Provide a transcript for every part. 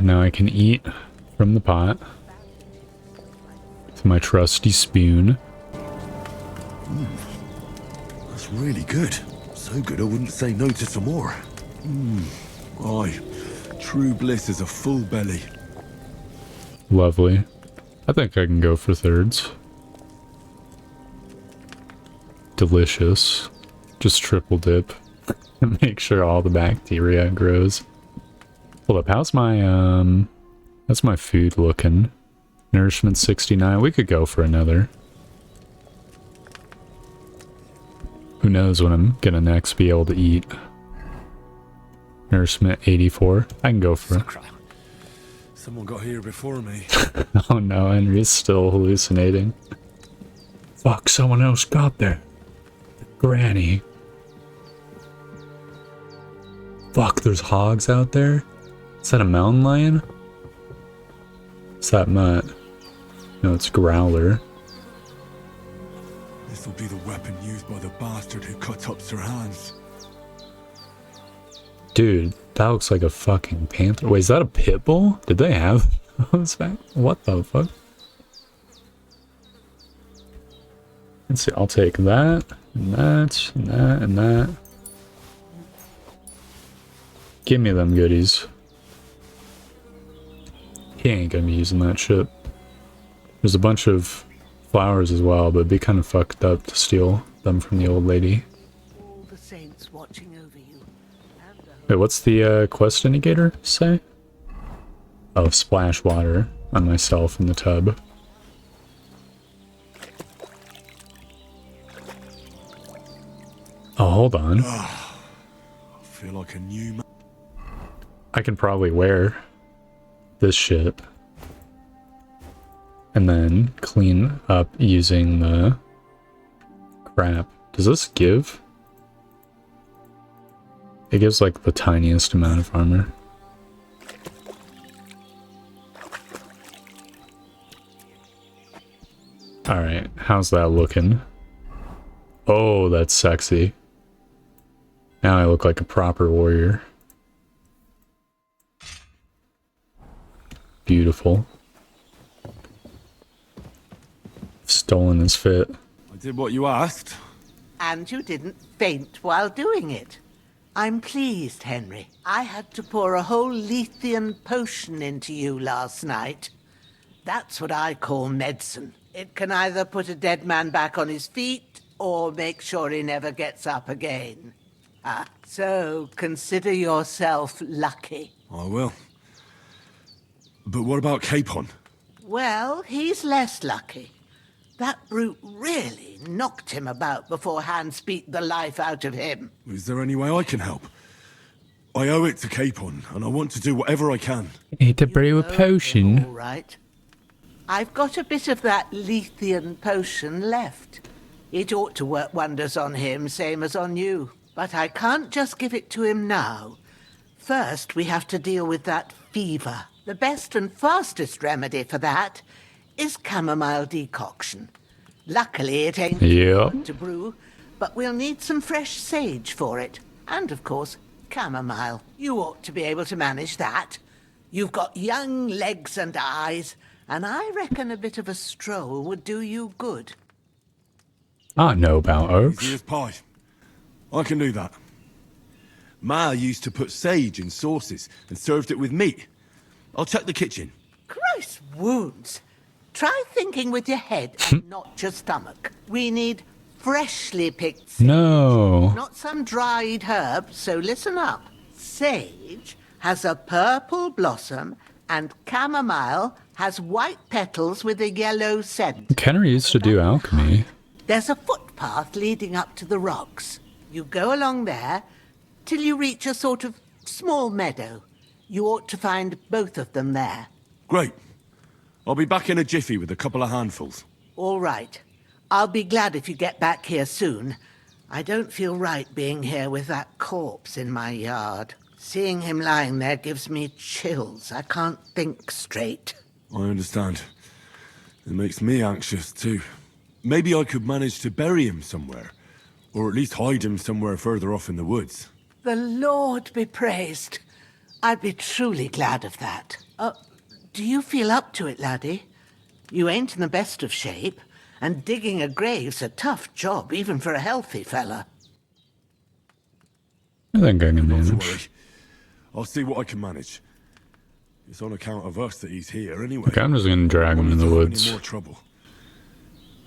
Now I can eat from the pot with my trusty spoon. That's really good. So good I wouldn't say no to some more. Aye, true bliss is a full belly. Lovely. I think I can go for thirds. Delicious. Just triple dip. Make sure all the bacteria grows. Hold up, how's my, that's my food looking? Nourishment 69. We could go for another. Who knows when I'm gonna next be able to eat. Nourishment 84. I can go for it. Someone got here before me. Oh no, Henry's still hallucinating. Fuck, someone else got there. The granny. Fuck, there's hogs out there? Is that a mountain lion? Is that mutt? No, it's growler. This'll be the weapon used by the bastard who cut up Sir Hans. Dude, that looks like a fucking panther. Wait, is that a pit bull? Did they have those back? What the fuck? Let's see, I'll take that, and that, and that, and that. Give me them goodies. He ain't gonna be using that shit. There's a bunch of flowers as well, but it'd be kind of fucked up to steal them from the old lady. All the saints watching over you. Wait, what's the quest indicator say? Oh, splash water on myself in the tub. Oh, hold on. I feel like a new man. I can probably wear this shit and then clean up using the crap. Does this give? It gives like the tiniest amount of armor. Alright, how's that looking? Oh, that's sexy. Now I look like a proper warrior. Beautiful. Stolen his fit. I did what you asked. And you didn't faint while doing it. I'm pleased, Henry. I had to pour a whole Lethean potion into you last night. That's what I call medicine. It can either put a dead man back on his feet or make sure he never gets up again. So consider yourself lucky. I will. But what about Capon? Well, he's less lucky. That brute really knocked him about before Hans beat the life out of him. Is there any way I can help? I owe it to Capon, and I want to do whatever I can. Need to brew a potion. All right. I've got a bit of that Lethean potion left. It ought to work wonders on him, same as on you. But I can't just give it to him now. First, we have to deal with that fever. The best and fastest remedy for that is chamomile decoction. Luckily, it ain't hard to brew, but we'll need some fresh sage for it. And, of course, chamomile. You ought to be able to manage that. You've got young legs and eyes, and I reckon a bit of a stroll would do you good. I know about herbs. Easy as pie. I can do that. Ma used to put sage in sauces and served it with meat. I'll check the kitchen. Christ wounds! Try thinking with your head and not your stomach. We need freshly picked sage. No. Not some dried herb, so listen up. Sage has a purple blossom and chamomile has white petals with a yellow scent. Kenner used to do alchemy. There's a footpath leading up to the rocks. You go along there till you reach a sort of small meadow. You ought to find both of them there. Great. I'll be back in a jiffy with a couple of handfuls. All right. I'll be glad if you get back here soon. I don't feel right being here with that corpse in my yard. Seeing him lying there gives me chills. I can't think straight. I understand. It makes me anxious too. Maybe I could manage to bury him somewhere. Or at least hide him somewhere further off in the woods. The Lord be praised. I'd be truly glad of that. Do you feel up to it, laddie? You ain't in the best of shape, and digging a grave's a tough job, even for a healthy fella. I think I can Not to worry. manage. I'll see what I can manage. It's on account of us that he's here anyway. Okay, I'm just gonna drag him in the woods. Any more trouble.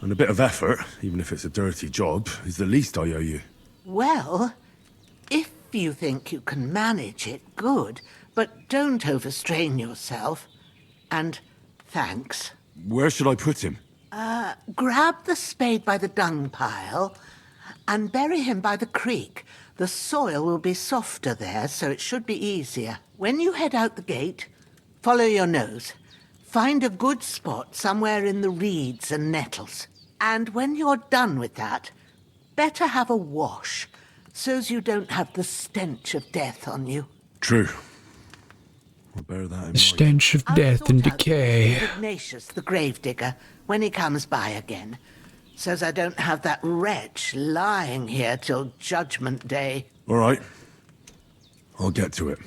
And a bit of effort, even if it's a dirty job, is the least I owe you. Well, if you think you can manage it, good, but don't overstrain yourself. And thanks. Where should I put him? Grab the spade by the dung pile and bury him by the creek. The soil will be softer there, so it should be easier. When you head out the gate, follow your nose. Find a good spot somewhere in the reeds and nettles. And when you're done with that, better have a wash, so's you don't have the stench of death on you. True. I'll bear that in mind. Stench of I'll death sort and out decay. Ignatius, the gravedigger, when he comes by again, so's I don't have that wretch lying here till Judgment Day. All right. I'll get to it.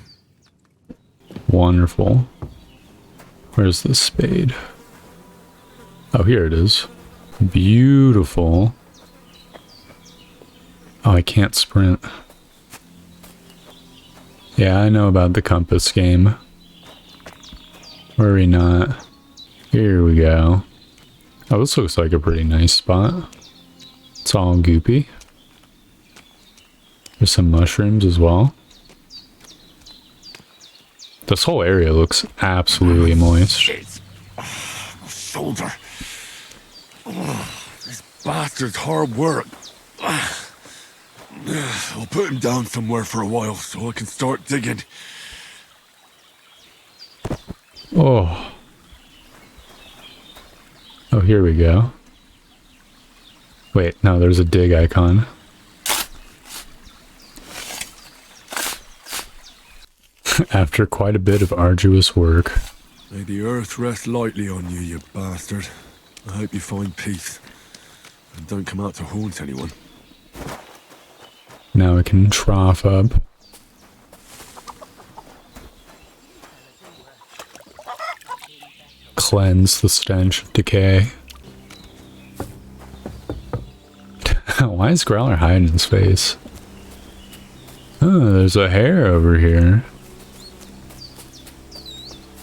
Wonderful. Where's the spade? Oh, here it is. Beautiful. Oh, I can't sprint. Yeah, I know about the compass game. Worry not. Here we go. Oh, this looks like a pretty nice spot. It's all goopy. There's some mushrooms as well. This whole area looks absolutely moist. Shit. My shoulder. This bastard's hard work. I'll put him down somewhere for a while so I can start digging. Oh. Oh, here we go. Wait, no, there's a dig icon. After quite a bit of arduous work. May the earth rest lightly on you, you bastard. I hope you find peace. And don't come out to haunt anyone. Now I can trough up. Cleanse the stench of decay. Why is Growler hiding his face? Oh, there's a hair over here.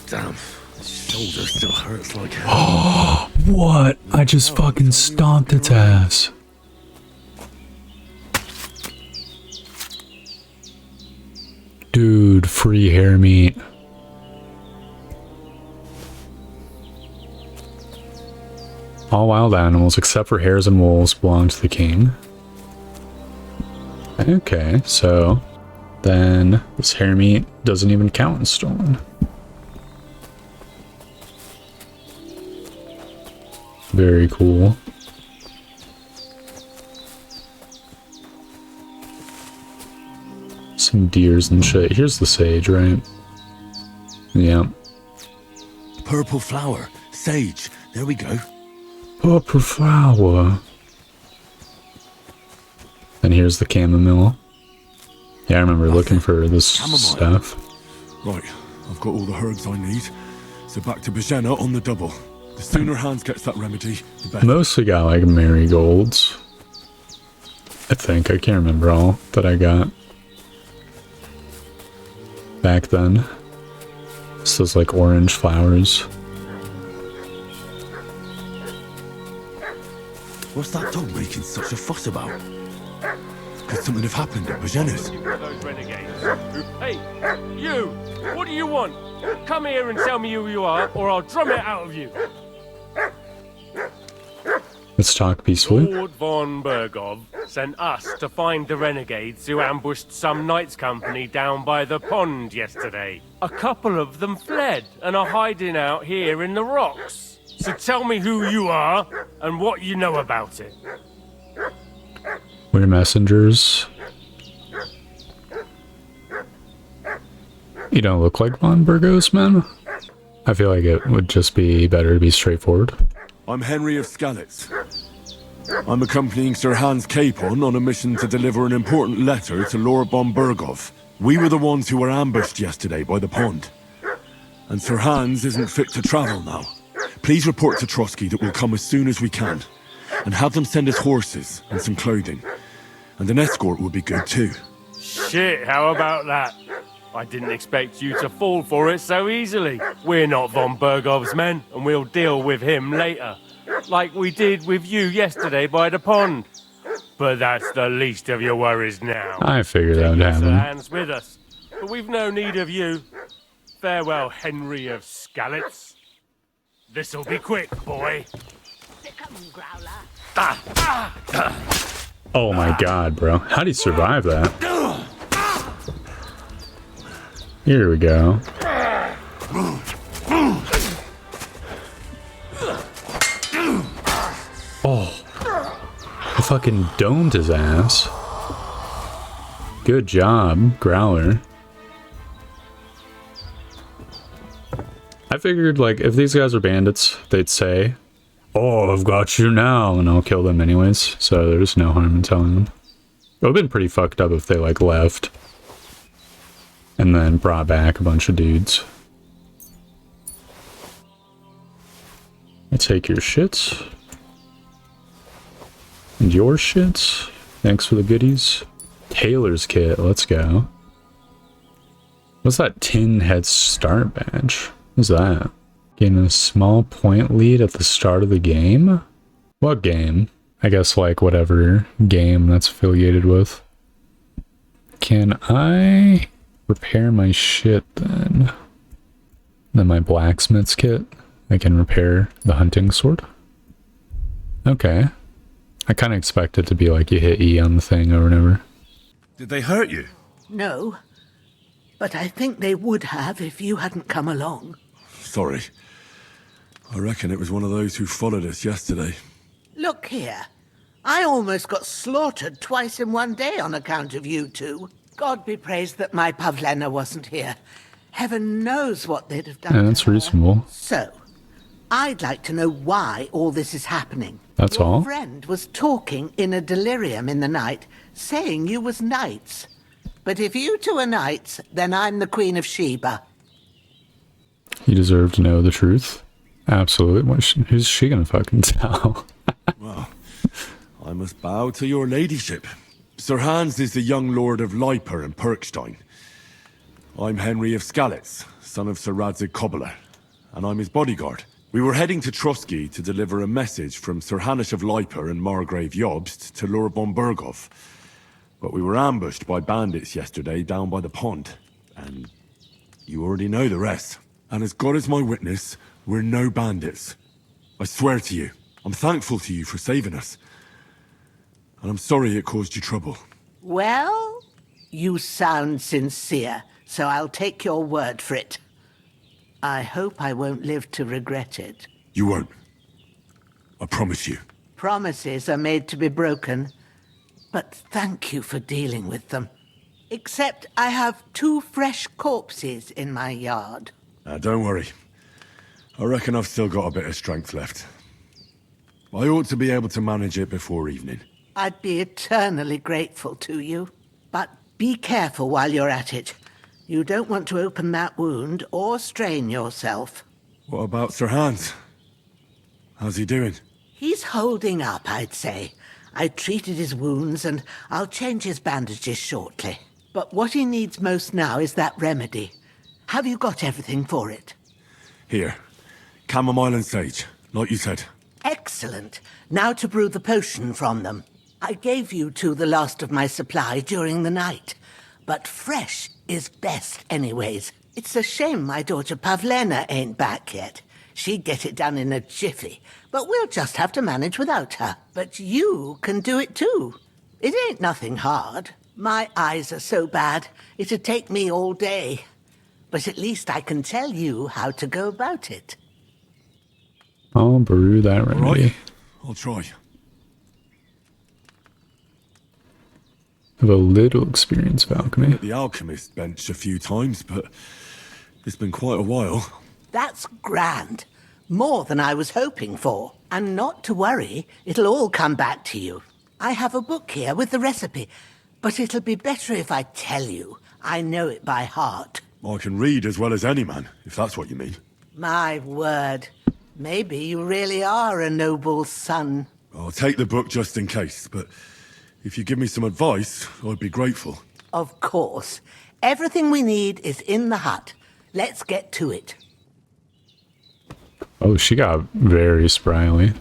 Damn, his shoulder still hurts like hell. What? I just fucking stomped its ass. Dude, free hair meat. All wild animals except for hares and wolves belong to the king. Okay, so then this hair meat doesn't even count as stolen. Very cool. Some deers and shit. Here's the sage, right? Yeah. Purple flower, sage. There we go. Purple flower. And here's the chamomile. Yeah, I remember looking for this Chamomile. stuff. Right, I've got all the herbs I need. So back to Bajena on the double. The sooner Hans gets that remedy, the better. Mostly got like marigolds. I think. I can't remember all that I got back then. This is like orange flowers. What's that dog making such a fuss about? Could something have happened at Bajena's? Those renegades. Hey, you! What do you want? Come here and tell me who you are, or I'll drum it out of you. Let's talk peacefully. Lord von Bergov sent us to find the renegades who ambushed some knights' company down by the pond yesterday. A couple of them fled and are hiding out here in the rocks. So tell me who you are and what you know about it. We're messengers. You don't look like Von Burgos, man. I feel like it would just be better to be straightforward. I'm Henry of Skalitz. I'm accompanying Sir Hans Capon on a mission to deliver an important letter to Lord von Bergov. We were the ones who were ambushed yesterday by the pond. And Sir Hans isn't fit to travel now. Please report to Trotsky that we'll come as soon as we can. And have them send us horses and some clothing. And an escort would be good too. Shit, how about that? I didn't expect you to fall for it so easily. We're not von Bergov's men, and we'll deal with him later. Like we did with you yesterday by the pond. But that's the least of your worries now. I figured that would Sir happen. Hans with us. But we've no need of you. Farewell, Henry of Skalitz. This'll be quick, boy. Oh my god, bro. How do you survive that? Here we go. Oh. I fucking domed his ass. Good job, Growler. I figured, like, if these guys are bandits, they'd say, "Oh, I've got you now," and I'll kill them anyways, so there's no harm in telling them. It would have been pretty fucked up if they, like, left and then brought back a bunch of dudes. I'll take your shits. And your shits. Thanks for the goodies. Tailor's kit, let's go. What's that tin head start badge? What's that? Getting a small point lead at the start of the game? What game? I guess like whatever game that's affiliated with. Can I repair my shit then? Then my blacksmith's kit? I can repair the hunting sword? Okay. I kind of expect it to be like you hit E on the thing over and over. Did they hurt you? No, but I think they would have if you hadn't come along. Sorry. I reckon it was one of those who followed us yesterday. Look here. I almost got slaughtered twice in one day on account of you two. God be praised that my Pavlena wasn't here. Heaven knows what they'd have done Yeah, to that's her. reasonable. So, I'd like to know why all this is happening. That's Your all? friend was talking in a delirium in the night, saying you was knights. But if you two are knights, then I'm the Queen of Sheba. You deserve to know the truth. Absolutely. Who's she gonna fucking tell? Well, I must bow to your ladyship. Sir Hans is the young lord of Leiper and Perkstein. I'm Henry of Skalitz, son of Sir Radzig Kobyler, and I'm his bodyguard. We were heading to Trotsky to deliver a message from Sir Hanish of Leiper and Margrave Jobst to Lord von Bergov. But we were ambushed by bandits yesterday down by the pond, and you already know the rest. And as God is my witness, we're no bandits. I swear to you, I'm thankful to you for saving us. And I'm sorry it caused you trouble. Well, you sound sincere, so I'll take your word for it. I hope I won't live to regret it. You won't. I promise you. Promises are made to be broken, but thank you for dealing with them. Except I have 2 fresh corpses in my yard. Now, don't worry. I reckon I've still got a bit of strength left. I ought to be able to manage it before evening. I'd be eternally grateful to you. But be careful while you're at it. You don't want to open that wound or strain yourself. What about Sir Hans? How's he doing? He's holding up, I'd say. I treated his wounds and I'll change his bandages shortly. But what he needs most now is that remedy. Have you got everything for it? Here. Chamomile and sage, like you said. Excellent. Now to brew the potion from them. I gave you two the last of my supply during the night. But fresh is best anyways. It's a shame my daughter Pavlena ain't back yet. She'd get it done in a jiffy. But we'll just have to manage without her. But you can do it too. It ain't nothing hard. My eyes are so bad, it'd take me all day. But at least I can tell you how to go about it. I'll brew that All remedy. right, I'll try. Have a little experience with alchemy. At the alchemist bench a few times, but it's been quite a while. That's grand. More than I was hoping for. And not to worry, it'll all come back to you. I have a book here with the recipe, but it'll be better if I tell you. I know it by heart. I can read as well as any man, if that's what you mean. My word. Maybe you really are a noble's son. I'll take the book just in case, but if you give me some advice, I'd be grateful. Of course. Everything we need is in the hut. Let's get to it. Oh, she got very spryly.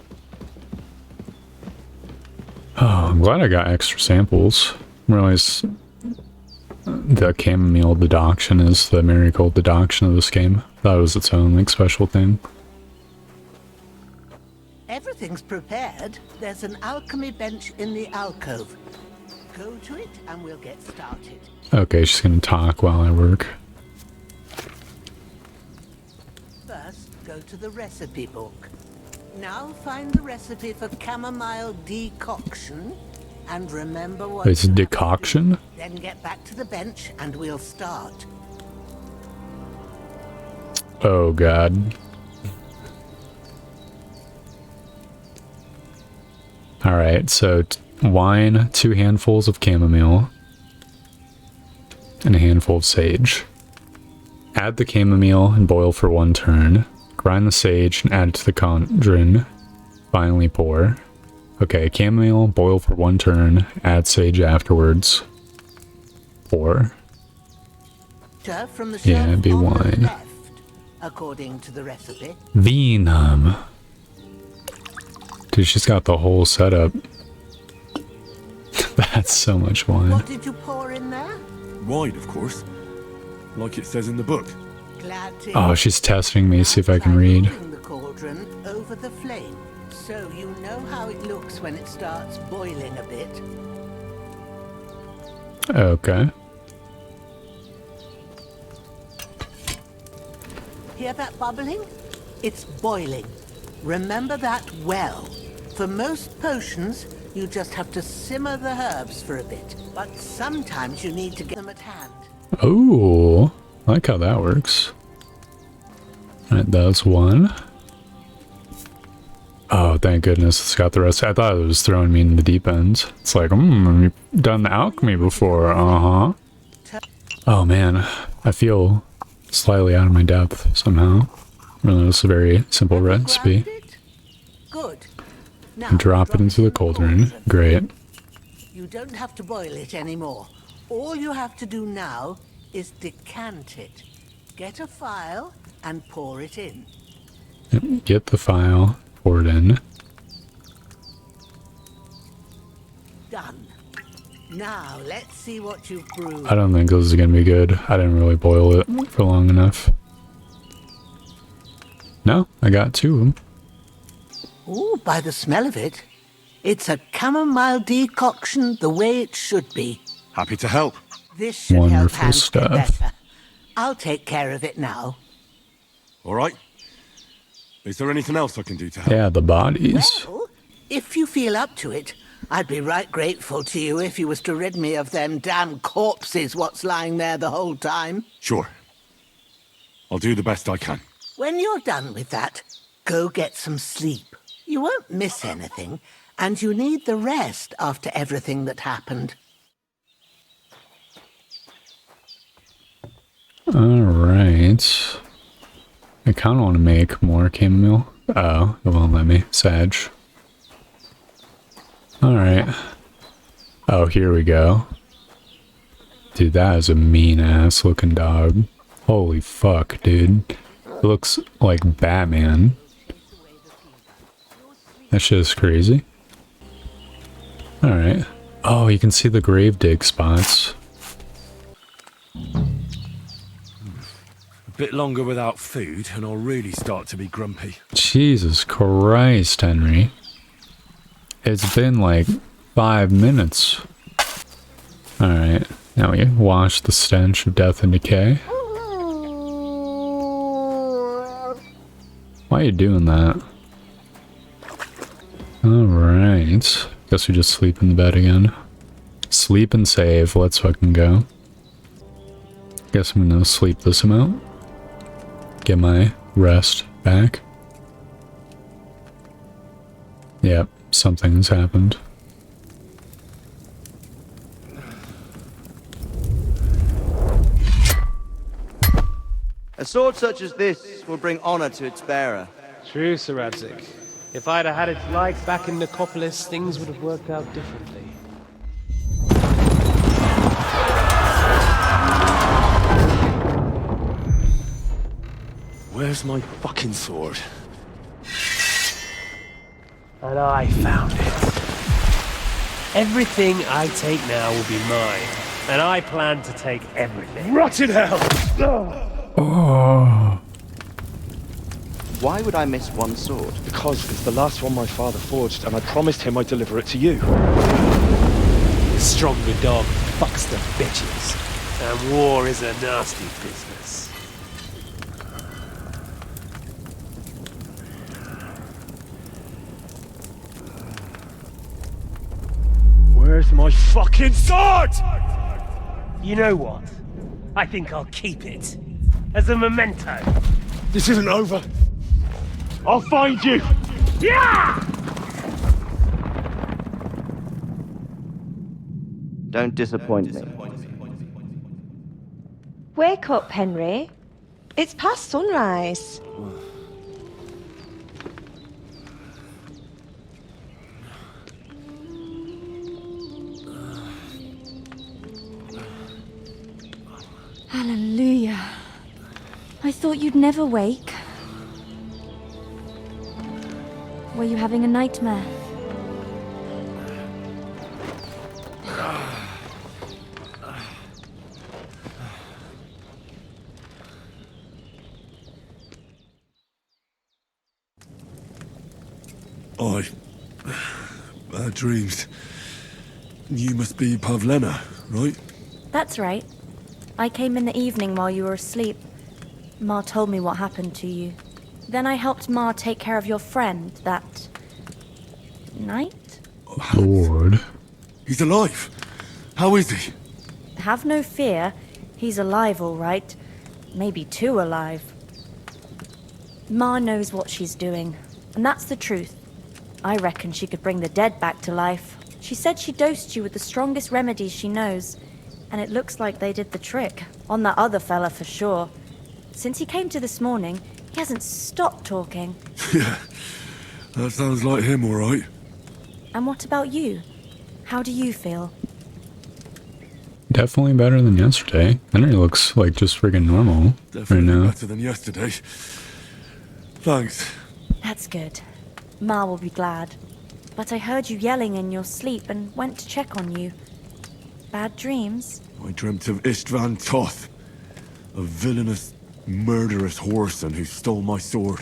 Oh, I'm glad I got extra samples. Realize the chamomile deduction is the marigold deduction of this game. That was its own like special thing. Everything's prepared. There's an alchemy bench in the alcove. Go to it and we'll get started. Okay, she's gonna talk while I work. First, go to the recipe book. Now find the recipe for chamomile decoction and remember what It's you have to decoction? do. Then get back to the bench and we'll start. Oh god. Alright, so wine, 2 handfuls of chamomile, and a handful of sage. Add the chamomile and boil for 1 turn. Grind the sage and add it to the cauldron. Finally pour. Okay, chamomile, boil for 1 turn, add sage afterwards. Pour. From the Yeah, shelf it'd be on the wine. left, according to the recipe. Venom. Dude, she's got the whole setup. That's so much wine. What did you pour in there? Wine, of course. Like it says in the book. Glad to. Oh, she's testing me, see if I can Try read. moving the cauldron over the flame, so you know how it looks when it starts boiling a bit. Okay. Hear that bubbling? It's boiling. Remember that well. For most potions, you just have to simmer the herbs for a bit, but sometimes you need to get them at hand. Oh, I like how that works. Alright, that's 1. Oh, thank goodness it's got the rest. I thought it was throwing me in the deep end. It's like, you've done the alchemy before, Oh man, I feel slightly out of my depth somehow. Really, it's a very simple recipe. Grabbed it? Good. Now, Drop it into the cauldron. Great. You don't have to boil it anymore. All you have to do now is decant it. Get a phial and pour it in. Get the file, pour it in. Done. Now let's see what you've brewed. I don't think this is gonna be good. I didn't really boil it for long enough. No, I got 2 of them. Ooh, by the smell of it, it's a chamomile decoction the way it should be. Happy to help. This should help Wonderful Hans get stuff. better. I'll take care of it now. All right. Is there anything else I can do to help? Yeah, the bodies. Well, if you feel up to it, I'd be right grateful to you if you was to rid me of them damn corpses what's lying there the whole time. Sure. I'll do the best I can. When you're done with that, go get some sleep. You won't miss anything, and you need the rest after everything that happened. Alright. I kind of want to make more chamomile. Oh, it won't let me. Sag. Alright. Oh, here we go. Dude, that is a mean-ass looking dog. Holy fuck, dude. It looks like Batman. That shit is crazy. Alright. Oh, you can see the grave dig spots. A bit longer without food, and I'll really start to be grumpy. Jesus Christ, Henry. It's been like 5 minutes. Alright, now we wash the stench of death and decay. Why are you doing that? Alright. Guess we just sleep in the bed again. Sleep and save. Let's fucking go. Guess I'm gonna sleep this amount. Get my rest back. Yep, something's happened. A sword such as this will bring honor to its bearer. True, Sir Radzik. If I'd have had its like back in Nicopolis, things would have worked out differently. Where's my fucking sword? And I found it. Everything I take now will be mine, and I plan to take everything. Rotten hell! Oh. Why would I miss one sword? Because it's the last one my father forged, and I promised him I'd deliver it to you. The stronger dog fucks the bitches, and war is a nasty business. Where's my fucking sword? You know what? I think I'll keep it. As a memento. This isn't over. I'll find you! Yeah! Don't disappoint me. Wake up, Henry. It's past sunrise. Hallelujah. I thought you'd never wake. Were you having a nightmare? Bad dreams. You must be Pavlena, right? That's right. I came in the evening while you were asleep. Ma told me what happened to you. Then I helped Ma take care of your friend that night? Lord. He's alive. How is he? Have no fear. He's alive, all right. Maybe too alive. Ma knows what she's doing, and that's the truth. I reckon she could bring the dead back to life. She said she dosed you with the strongest remedies she knows, and it looks like they did the trick. On that other fella for sure. Since he came to this morning, he hasn't stopped talking. Yeah, that sounds like him, all right. And what about you? How do you feel? Definitely better than yesterday. Henry looks like just friggin' normal Definitely right now. better than yesterday. Thanks. That's good. Ma will be glad. But I heard you yelling in your sleep and went to check on you. Bad dreams? I dreamt of Istvan Toth, a villainous, murderous whoreson who stole my sword.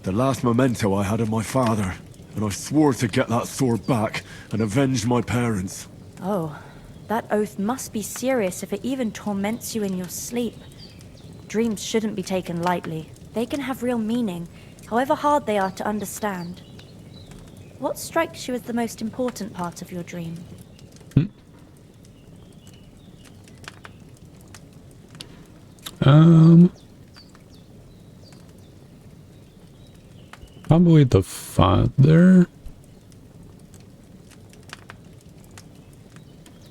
The last memento I had of my father, and I swore to get that sword back and avenge my parents. Oh, that oath must be serious if it even torments you in your sleep. Dreams shouldn't be taken lightly. They can have real meaning, however hard they are to understand. What strikes you as the most important part of your dream? Probably the father.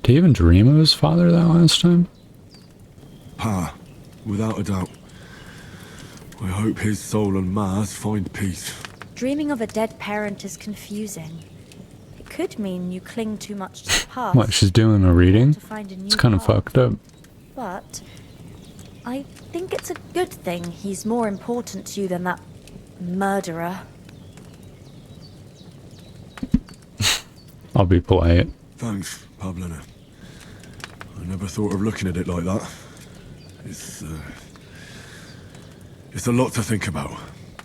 Did he even dream of his father that last time? Pa, without a doubt. I hope his soul and Ma's find peace. Dreaming of a dead parent is confusing. It could mean you cling too much to the past. What, she's doing a reading? To find a new It's kind of path. fucked up. But I think it's a good thing he's more important to you than that murderer. I'll be polite. Thanks, Pavlena. I never thought of looking at it like that. It's a lot to think about.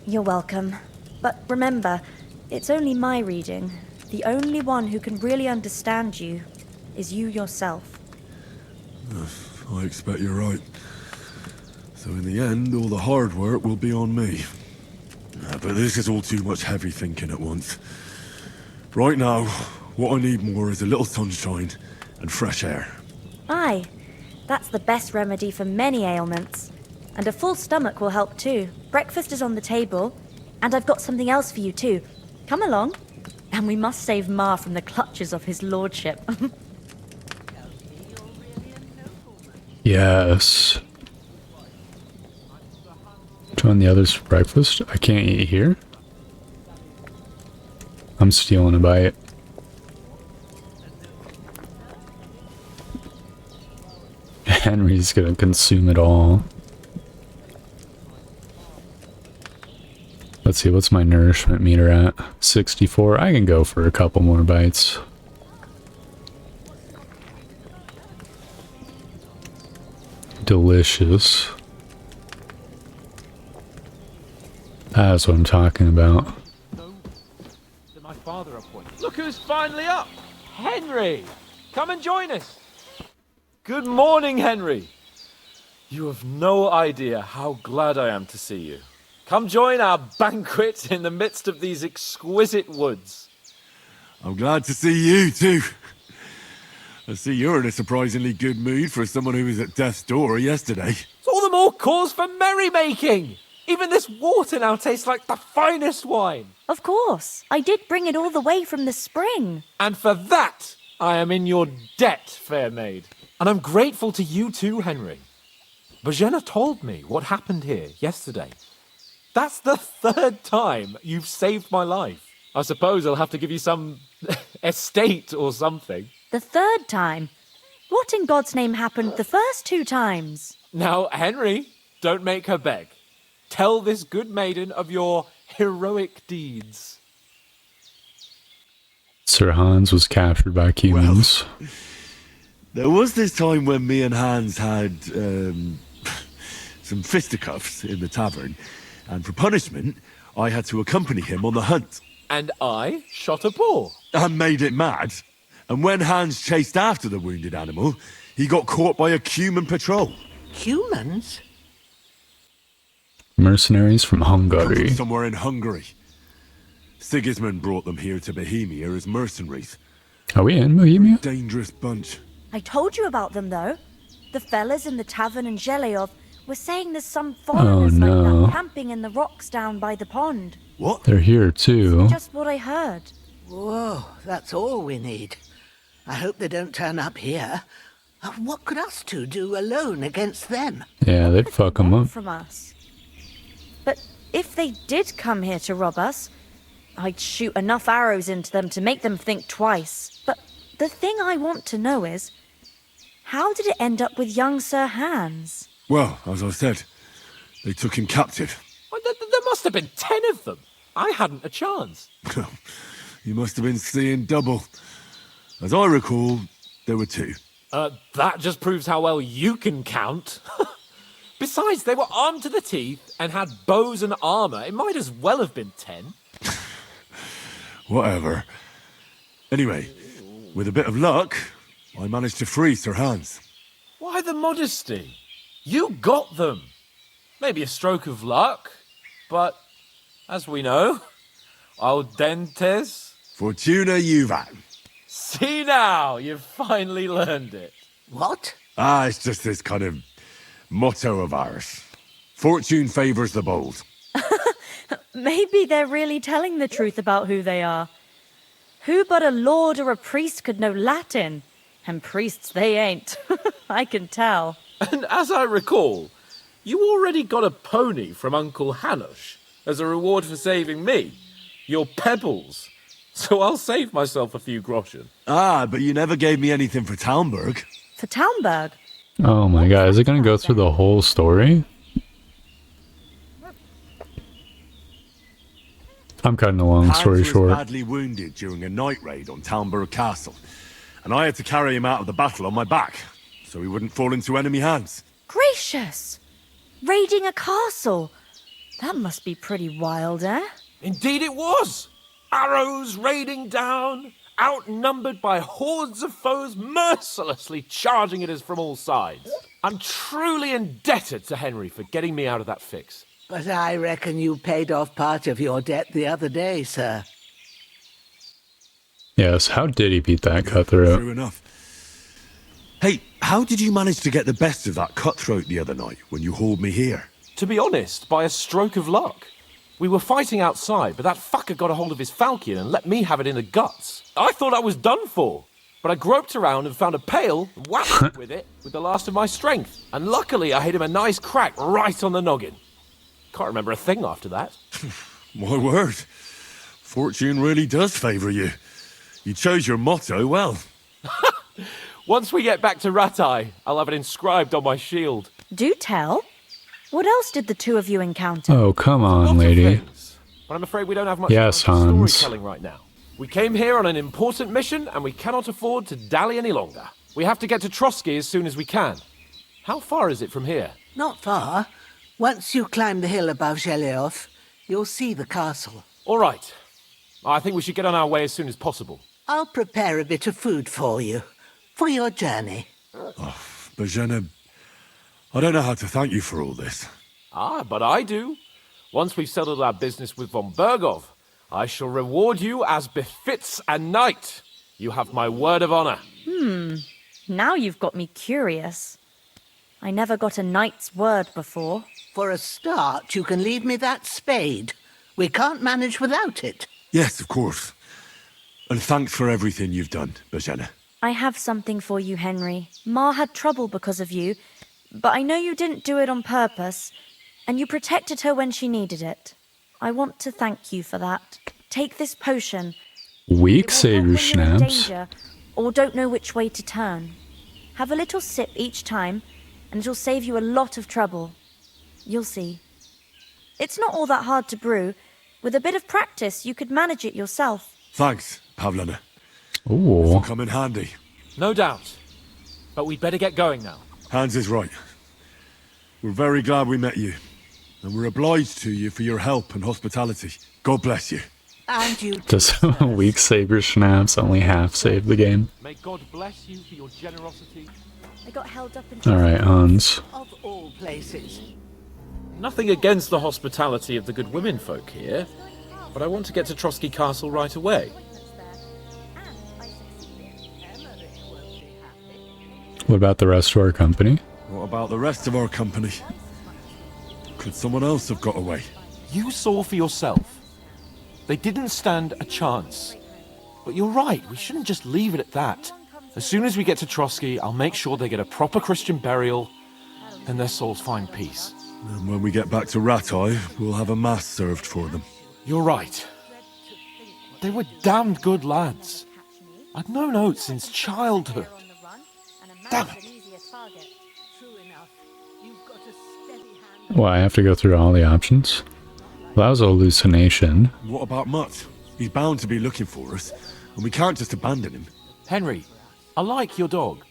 You're welcome. But remember, it's only my reading. The only one who can really understand you is you yourself. I expect you're right. So in the end, all the hard work will be on me. But this is all too much heavy thinking at once. Right now, what I need more is a little sunshine and fresh air. Aye, that's the best remedy for many ailments. And a full stomach will help too. Breakfast is on the table, and I've got something else for you too. Come along. And we must save Ma from the clutches of his lordship. Yes. Join the others for breakfast. I can't eat here. I'm stealing a bite. Henry's gonna consume it all. Let's see, what's my nourishment meter at? 64. I can go for a couple more bites. Delicious. That's what I'm talking about. My father appointed. Look who's finally up! Henry! Come and join us! Good morning, Henry! You have no idea how glad I am to see you. Come join our banquet in the midst of these exquisite woods. I'm glad to see you too. I see you're in a surprisingly good mood for someone who was at death's door yesterday. It's all the more cause for merrymaking! Even this water now tastes like the finest wine. Of course. I did bring it all the way from the spring. And for that, I am in your debt, fair maid. And I'm grateful to you too, Henry. Bajena told me what happened here yesterday. That's the 3rd time you've saved my life. I suppose I'll have to give you some estate or something. The 3rd time? What in God's name happened the first 2 times? Now, Henry, don't make her beg. Tell this good maiden of your heroic deeds. Sir Hans was captured by humans. Well, there was this time when me and Hans had some fisticuffs in the tavern, and for punishment, I had to accompany him on the hunt. And I shot a boar. And made it mad. And when Hans chased after the wounded animal, he got caught by a human patrol. Humans? Mercenaries from Hungary. Somewhere in Hungary. Sigismund brought them here to Bohemia as mercenaries. Are we in Bohemia? Dangerous bunch. I told you about them, though. The fellas in the tavern in Zheleov were saying there's some foreigners like that camping in the rocks down by the pond. What? They're here, too. Just what I heard. Whoa, that's all we need. I hope they don't turn up here. What could us two do alone against them? Yeah, they'd fuck them up. From us. But if they did come here to rob us, I'd shoot enough arrows into them to make them think twice. But the thing I want to know is, how did it end up with young Sir Hans? Well, as I said, they took him captive. Well, there must have been 10 of them. I hadn't a chance. You must have been seeing double. As I recall, there were 2. That just proves how well you can count. Besides, they were armed to the teeth and had bows and armor. It might as well have been 10. Whatever. Anyway, with a bit of luck, I managed to free Sir Hans. Why the modesty? You got them. Maybe a stroke of luck, but as we know, al dentes. Fortuna juvat. See now, you've finally learned it. What? It's just this kind of motto of ours. Fortune favors the bold. Maybe they're really telling the truth about who they are. Who but a lord or a priest could know Latin? And priests they ain't. I can tell. And as I recall, you already got a pony from Uncle Hanush as a reward for saving me. Your pebbles. So I'll save myself a few groschen. But you never gave me anything for Talmberg. For Talmberg? Oh my god, is it gonna go through the whole story? I'm cutting a long story Hans short. was badly wounded during a night raid on Talmberg Castle, and I had to carry him out of the battle on my back, so he wouldn't fall into enemy hands. Gracious! Raiding a castle? That must be pretty wild, eh? Indeed it was! Arrows raining down, outnumbered by hordes of foes mercilessly charging at us from all sides. I'm truly indebted to Henry for getting me out of that fix. But I reckon you paid off part of your debt the other day, sir. Yes, how did he beat that cutthroat? True enough. Hey, how did you manage to get the best of that cutthroat the other night when you hauled me here? To be honest, by a stroke of luck. We were fighting outside, but that fucker got a hold of his falchion and let me have it in the guts. I thought I was done for, but I groped around and found a pail and whacked it with the last of my strength. And luckily I hit him a nice crack right on the noggin. Can't remember a thing after that. My word. Fortune really does favour you. You chose your motto well. Once we get back to Ratai, I'll have it inscribed on my shield. Do tell. What else did the two of you encounter? Oh, come Lots on, of lady. things, but I'm afraid we don't have much Yes, time for Hans. storytelling right now. We came here on an important mission, and we cannot afford to dally any longer. We have to get to Trotsky as soon as we can. How far is it from here? Not far. Once you climb the hill above Zheleov, you'll see the castle. All right. I think we should get on our way as soon as possible. I'll prepare a bit of food for you, for your journey. Bozhena, I don't know how to thank you for all this. Ah, but I do. Once we've settled our business with von Bergov, I shall reward you as befits a knight. You have my word of honor. Now you've got me curious. I never got a knight's word before. For a start, you can leave me that spade. We can't manage without it. Yes, of course. And thanks for everything you've done, Bozhena. I have something for you, Henry. Ma had trouble because of you, but I know you didn't do it on purpose, and you protected her when she needed it. I want to thank you for that. Take this potion. Weak It will savior help when you're in schnapps. danger, or don't know which way to turn. Have a little sip each time, and it'll save you a lot of trouble. You'll see. It's not all that hard to brew. With a bit of practice, you could manage it yourself. Thanks, Pavlena. Ooh. Come in handy. No doubt. But we'd better get going now. Hans is right. We're very glad we met you. And we're obliged to you for your help and hospitality. God bless you. And you Does weak savior schnapps only half save the game? May God bless you for your generosity. I got held up in Alright, Hans. of all places. Nothing against the hospitality of the good women folk here, but I want to get to Trotsky Castle right away. What about the rest of our company? What about the rest of our company? Could someone else have got away? You saw for yourself. They didn't stand a chance. But you're right, we shouldn't just leave it at that. As soon as we get to Trotsky, I'll make sure they get a proper Christian burial, and their souls find peace. And when we get back to Ratai, we'll have a mass served for them. You're right. They were damned good lads. I'd known oats since childhood. Damn it. True enough. You've got a steady hand. Well, I have to go through all the options. Well, that was a hallucination. What about Mutt? He's bound to be looking for us, and we can't just abandon him. Henry, I like your dog,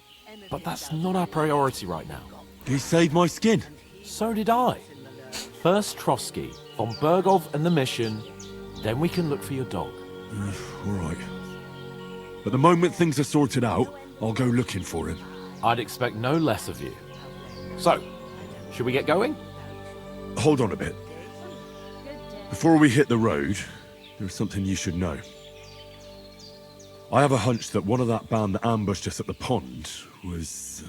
but that's not our priority right now. He saved my skin. So did I. First Trotsky, von Bergov and the mission, then we can look for your dog. All right. But the moment things are sorted out, I'll go looking for him. I'd expect no less of you. So, should we get going? Hold on a bit. Before we hit the road, there's something you should know. I have a hunch that one of that band that ambushed us at the pond was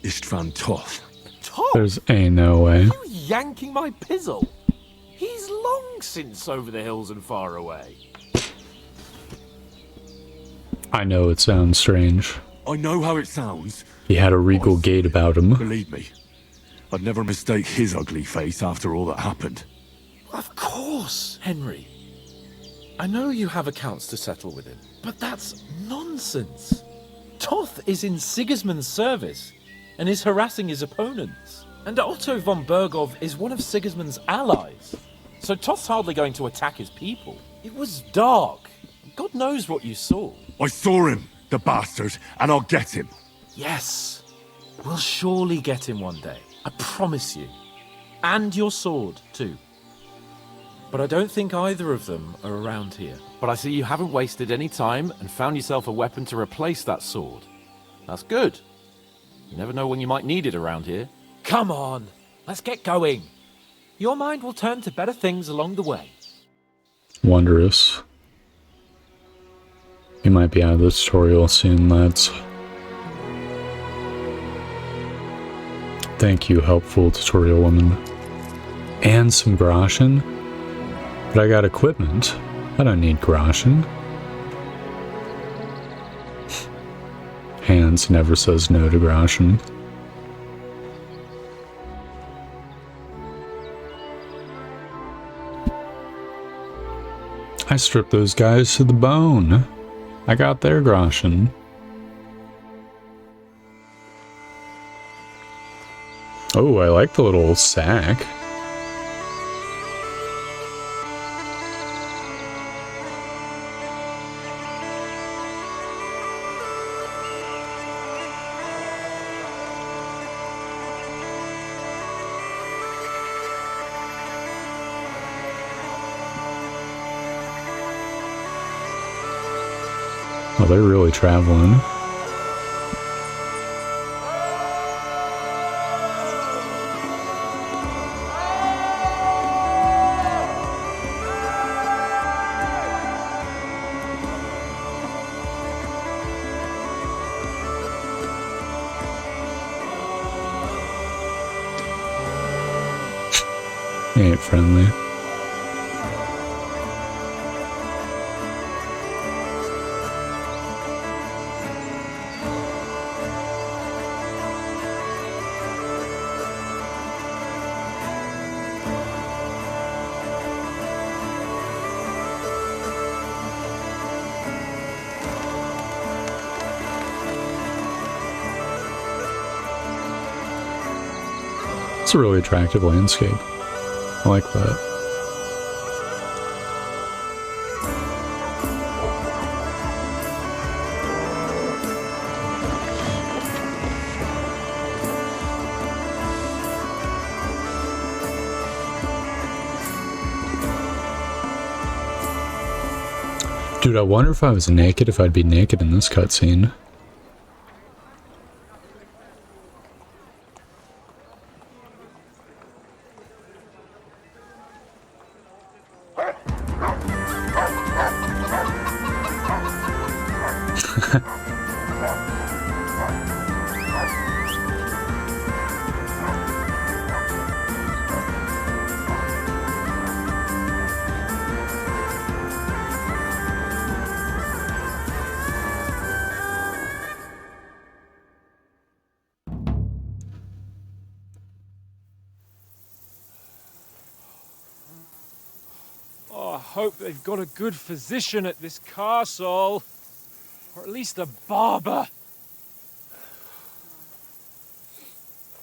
Istvan Toth. Tom, There's no way. you yanking my pizzle. He's long since over the hills and far away. I know it sounds strange. I know how it sounds. He had a regal gait about him. Believe me, I'd never mistake his ugly face after all that happened. Of course, Henry. I know you have accounts to settle with him, but that's nonsense. Toth is in Sigismund's service and is harassing his opponents. And Otto von Bergov is one of Sigismund's allies. So Toth's hardly going to attack his people. It was dark. God knows what you saw. I saw him, the bastard, and I'll get him. Yes, we'll surely get him one day. I promise you. And your sword, too. But I don't think either of them are around here. But I see you haven't wasted any time and found yourself a weapon to replace that sword. That's good. You never know when you might need it around here. Come on, let's get going. Your mind will turn to better things along the way. Wondrous. You might be out of the tutorial soon, lads. Thank you, helpful tutorial woman. And some groschen? But I got equipment. I don't need groschen. Hans never says no to groschen. I stripped those guys to the bone. I got their groschen. Oh, I like the little sack. Oh, they're really traveling. He ain't friendly. It's a really attractive landscape. I like that. Dude, I wonder if I was naked, if I'd be naked in this cutscene. Oh, I hope they've got a good physician at this castle. Or at least a barber.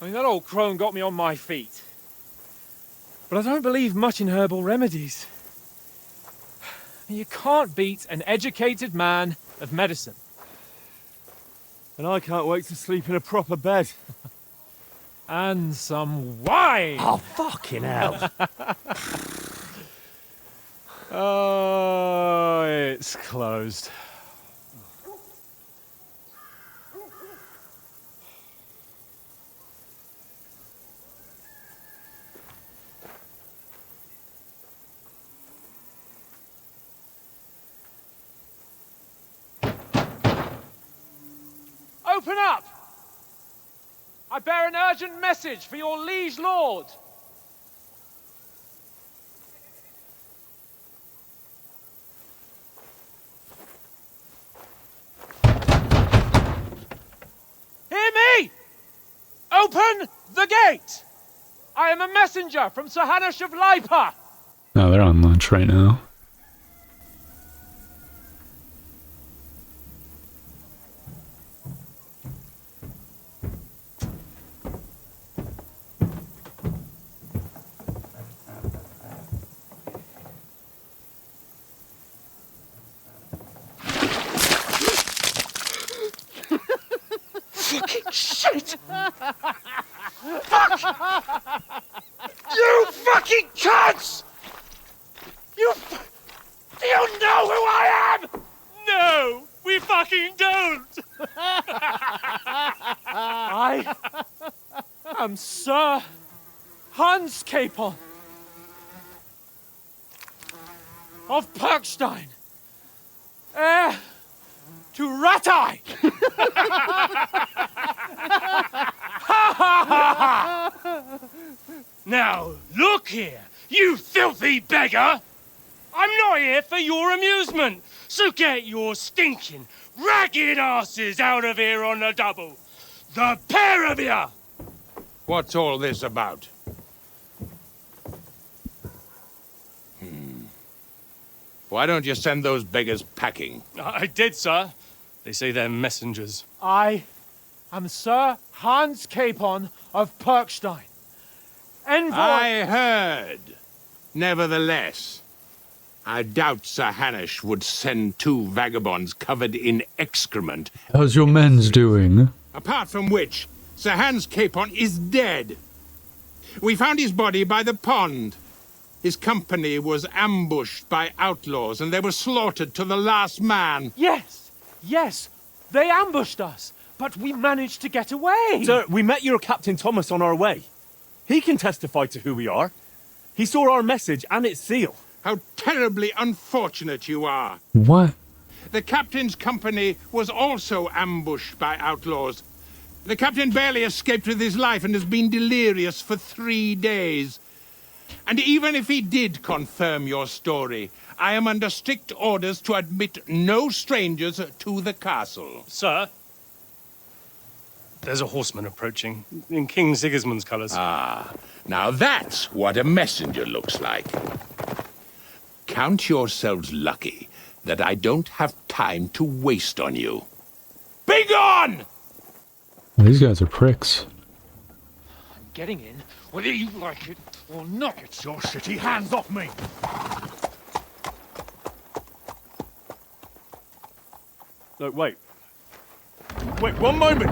I mean, that old crone got me on my feet. But I don't believe much in herbal remedies. You can't beat an educated man of medicine. And I can't wait to sleep in a proper bed. And some wine! Oh, fucking hell. Oh, it's closed. Open up! I bear an urgent message for your liege lord. Hear me! Open the gate! I am a messenger from Sir Hanush of Lipa. No, they're on lunch right now. Fucking shit! Fuck! You fucking cunts! Do you know who I am? No, we fucking don't! I am Sir Hans Capon of Perkstein, heir to Ratai. Now, look here, you filthy beggar! I'm not here for your amusement, so get your stinking, ragged asses out of here on the double. The pair of you! What's all this about? Why don't you send those beggars packing? I did, sir. They say they're messengers. I am Sir Hans Capon of Perkstein. Envoy... I heard. Nevertheless, I doubt Sir Hanush would send 2 vagabonds covered in excrement. How's your men's doing? Apart from which, Sir Hans Capon is dead. We found his body by the pond. His company was ambushed by outlaws, and they were slaughtered to the last man. Yes, yes, they ambushed us, but we managed to get away. Sir, we met your Captain Thomas on our way. He can testify to who we are. He saw our message and its seal. How terribly unfortunate you are. What? The captain's company was also ambushed by outlaws. The captain barely escaped with his life and has been delirious for 3 days. And even if he did confirm your story, I am under strict orders to admit no strangers to the castle. Sir, there's a horseman approaching in King Sigismund's colours. Ah, now that's what a messenger looks like. Count yourselves lucky that I don't have time to waste on you. Be gone! These guys are pricks. I'm getting in, whether you like it or not. Get your shitty hands off me! No, wait. Wait, one moment!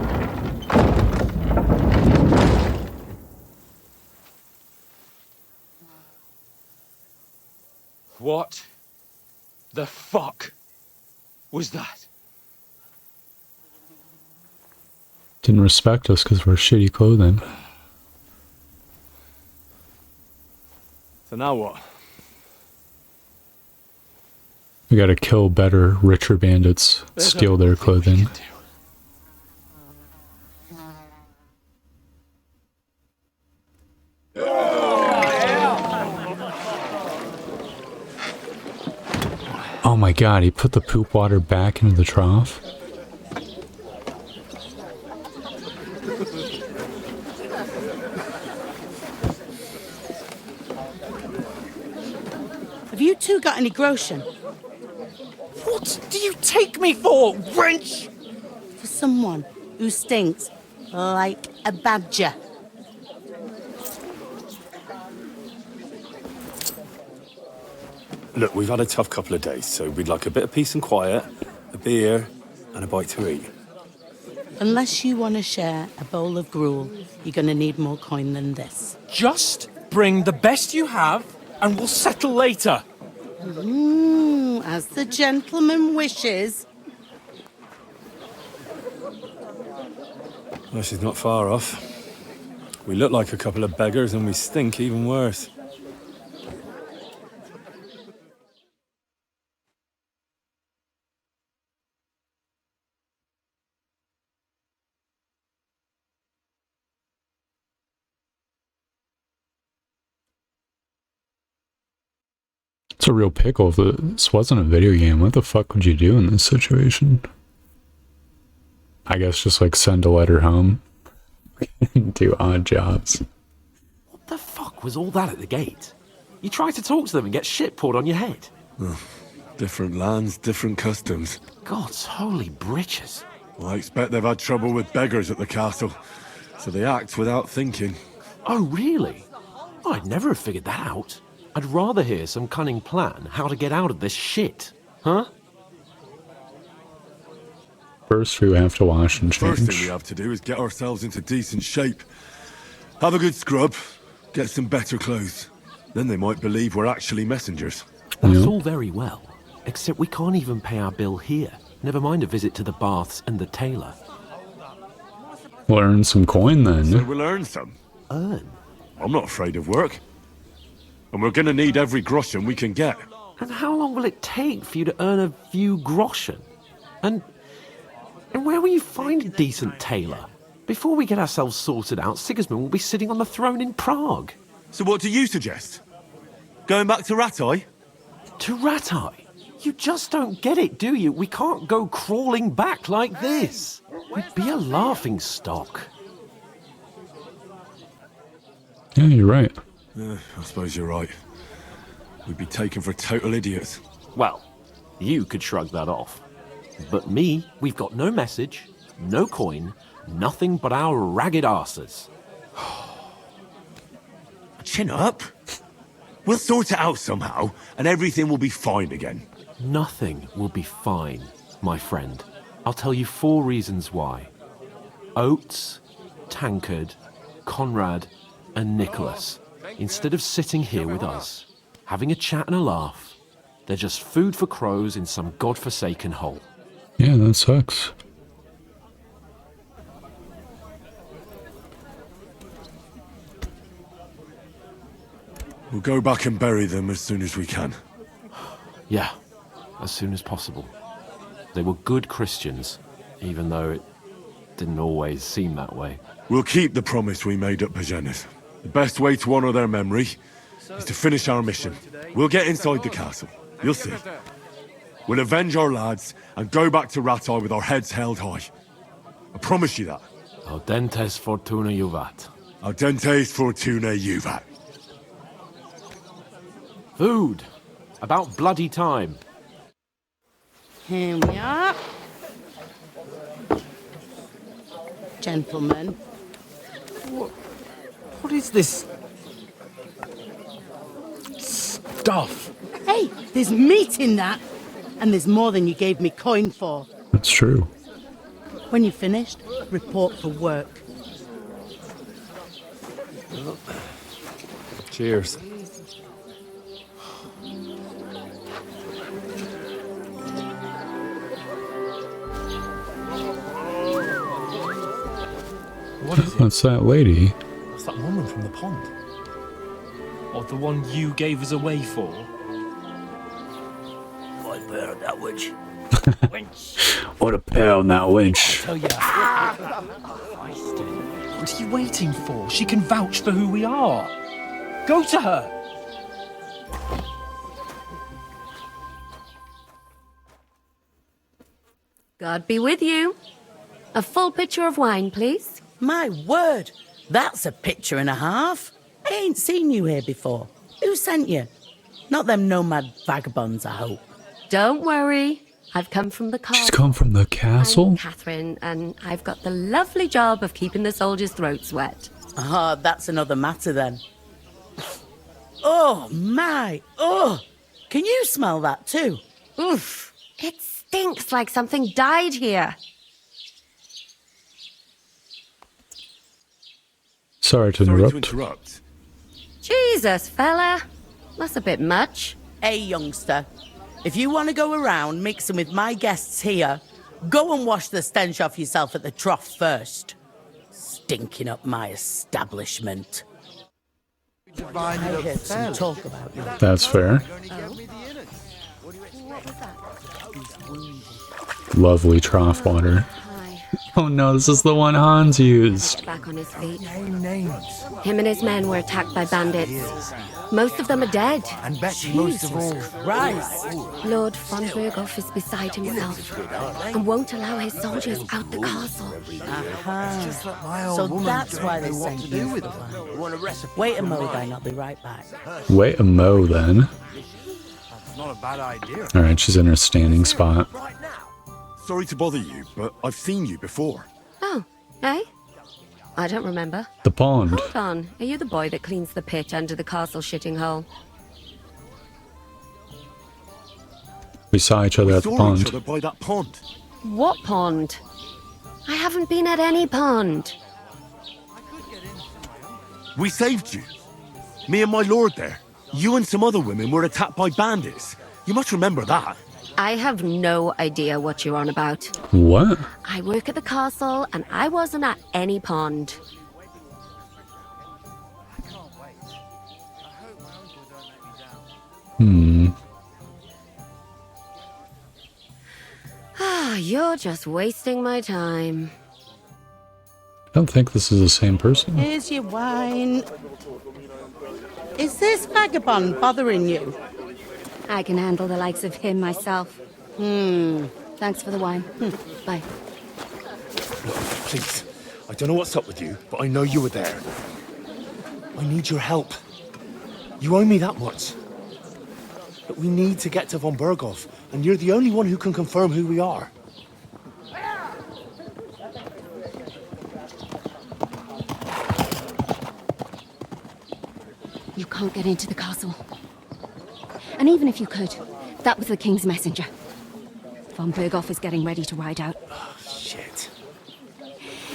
What the fuck was that? Didn't respect us because we're shitty clothing. So now what? We gotta kill better, richer bandits, steal their clothing. Oh my god, he put the poop water back into the trough? Have you two got any groschen? What do you take me for, wench? For someone who stinks like a badger. Look, we've had a tough couple of days, so we'd like a bit of peace and quiet, a beer, and a bite to eat. Unless you want to share a bowl of gruel, you're going to need more coin than this. Just bring the best you have, and we'll settle later. As the gentleman wishes. Well, she's not far off. We look like a couple of beggars, and we stink even worse. It's a real pickle. If this wasn't a video game, what the fuck would you do in this situation? I guess just like send a letter home. Do odd jobs. What the fuck was all that at the gate? You try to talk to them and get shit poured on your head. Different lands, different customs. God's holy britches. Well, I expect they've had trouble with beggars at the castle, so they act without thinking. Oh, really? I'd never have figured that out. I'd rather hear some cunning plan how to get out of this shit. Huh? First, we have to wash and change. First thing we have to do is get ourselves into decent shape. Have a good scrub, get some better clothes. Then they might believe we're actually messengers. That's all very well, except we can't even pay our bill here. Never mind a visit to the baths and the tailor. We'll earn some coin then. So we'll earn some. Earn? I'm not afraid of work. And we're gonna need every groschen we can get. And how long will it take for you to earn a few groschen? And where will you find a decent tailor? Before we get ourselves sorted out, Sigismund will be sitting on the throne in Prague. So what do you suggest? Going back to Ratai? To Ratai? You just don't get it, do you? We can't go crawling back like this. We'd be a laughing stock. Yeah, you're right. I suppose you're right. We'd be taken for total idiots. Well, you could shrug that off. But me, we've got no message, no coin, nothing but our ragged arses. Chin up. We'll sort it out somehow, and everything will be fine again. Nothing will be fine, my friend. I'll tell you 4 reasons why. Oates, Tankard, Conrad, and Nicholas, instead of sitting here with us, having a chat and a laugh, they're just food for crows in some godforsaken hole. Yeah, that sucks. We'll go back and bury them as soon as we can. Yeah, as soon as possible. They were good Christians, even though it didn't always seem that way. We'll keep the promise we made at Pagenis. The best way to honor their memory is to finish our mission. We'll get inside the castle. You'll see. We'll avenge our lads and go back to Ratai with our heads held high. I promise you that. Audentes fortuna juvat. Audentes fortuna juvat. Food! About bloody time. Here we are. Gentlemen. What is this stuff? Hey, there's meat in that. And there's more than you gave me coin for. That's true. When you're finished, report for work. Cheers. What is it? What's that lady? It's that woman from the pond. Or the one you gave us away for. I've heard that witch. What a pair on that winch. Tell ya. What are you waiting for? She can vouch for who we are. Go to her. God be with you. A full pitcher of wine, please. My word, that's a picture and a half. I ain't seen you here before. Who sent you? Not them nomad vagabonds, I hope. Don't worry. I've come from the castle. She's come from the castle? I'm Catherine, and I've got the lovely job of keeping the soldiers' throats wet. Ah, that's another matter then. Oh, my. Oh, can you smell that too? Oof. It stinks like something died here. Sorry to interrupt. Jesus, fella. That's a bit much. Hey, youngster. If you want to go around mixing with my guests here, go and wash the stench off yourself at the trough first. Stinking up my establishment. I heard some talk about you. That's fair. Lovely trough water. Oh no, this is the one Hans used. Back on his feet. Him and his men were attacked by bandits. Most of them are dead. And Betty most of all. Christ. Lord von Berghoff is beside himself and won't allow his soldiers out the castle. So that's why they sent you with Wait a mo, then. I'll be right back. Wait a mo, then. That's not a bad idea. Alright, she's in her standing spot. Sorry to bother you, but I've seen you before. Oh, eh? I don't remember. The pond. Hold on. Are you the boy that cleans the pit under the castle shitting hole? We saw each other at the Saw pond. each other by that pond. What pond? I haven't been at any pond. We saved you. Me and my lord there. You and some other women were attacked by bandits. You must remember that. I have no idea what you're on about. What? I work at the castle, and I wasn't at any pond. Ah, you're just wasting my time. I don't think this is the same person. Here's your wine. Is this vagabond bothering you? I can handle the likes of him myself. Thanks for the wine. Bye. Please, I don't know what's up with you, but I know you were there. I need your help. You owe me that much. But we need to get to von Berghoff, and you're the only one who can confirm who we are. You can't get into the castle. And even if you could, that was the king's messenger. Von Berghoff is getting ready to ride out. Oh, shit.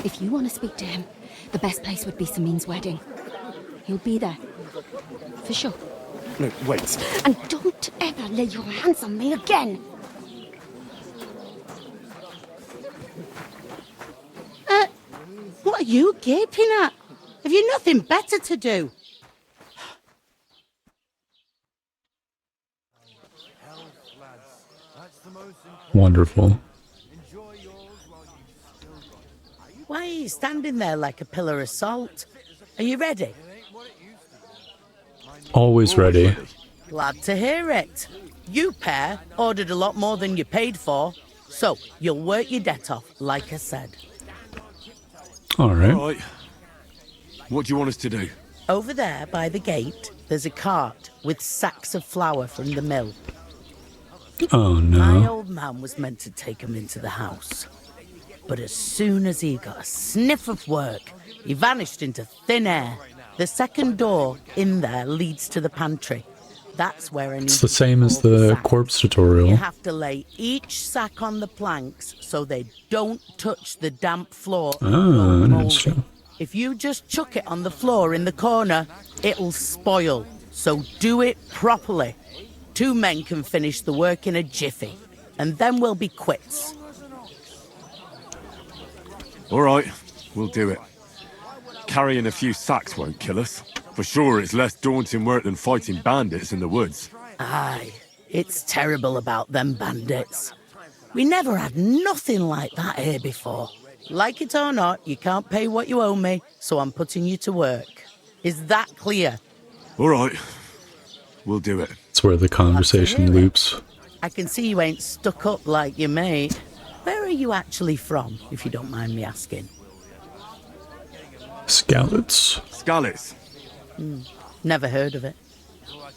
If you want to speak to him, the best place would be Samin's wedding. He'll be there. For sure. No, wait. And don't ever lay your hands on me again! What are you gaping at? Have you nothing better to do? Wonderful. Why are you standing there like a pillar of salt? Are you ready? Always ready. Glad to hear it. You pair ordered a lot more than you paid for, so you'll work your debt off, like I said. All right. All right. What do you want us to do? Over there by the gate, there's a cart with sacks of flour from the mill. Oh My no. old man was meant to take him into the house. But as soon as he got a sniff of work, he vanished into thin air. The second door in there leads to the pantry. That's where I need It's the same as the corpse tutorial. You have to lay each sack on the planks so they don't touch the damp floor. Oh, interesting. If you just chuck it on the floor in the corner, it'll spoil. So do it properly. 2 men can finish the work in a jiffy, and then we'll be quits. All right, we'll do it. Carrying a few sacks won't kill us. For sure, it's less daunting work than fighting bandits in the woods. Aye, it's terrible about them bandits. We never had nothing like that here before. Like it or not, you can't pay what you owe me, so I'm putting you to work. Is that clear? All right, we'll do it. It's where the conversation loops. I can see you ain't stuck up like your mate. Where are you actually from, if you don't mind me asking? Scallots. Scallots? Never heard of it.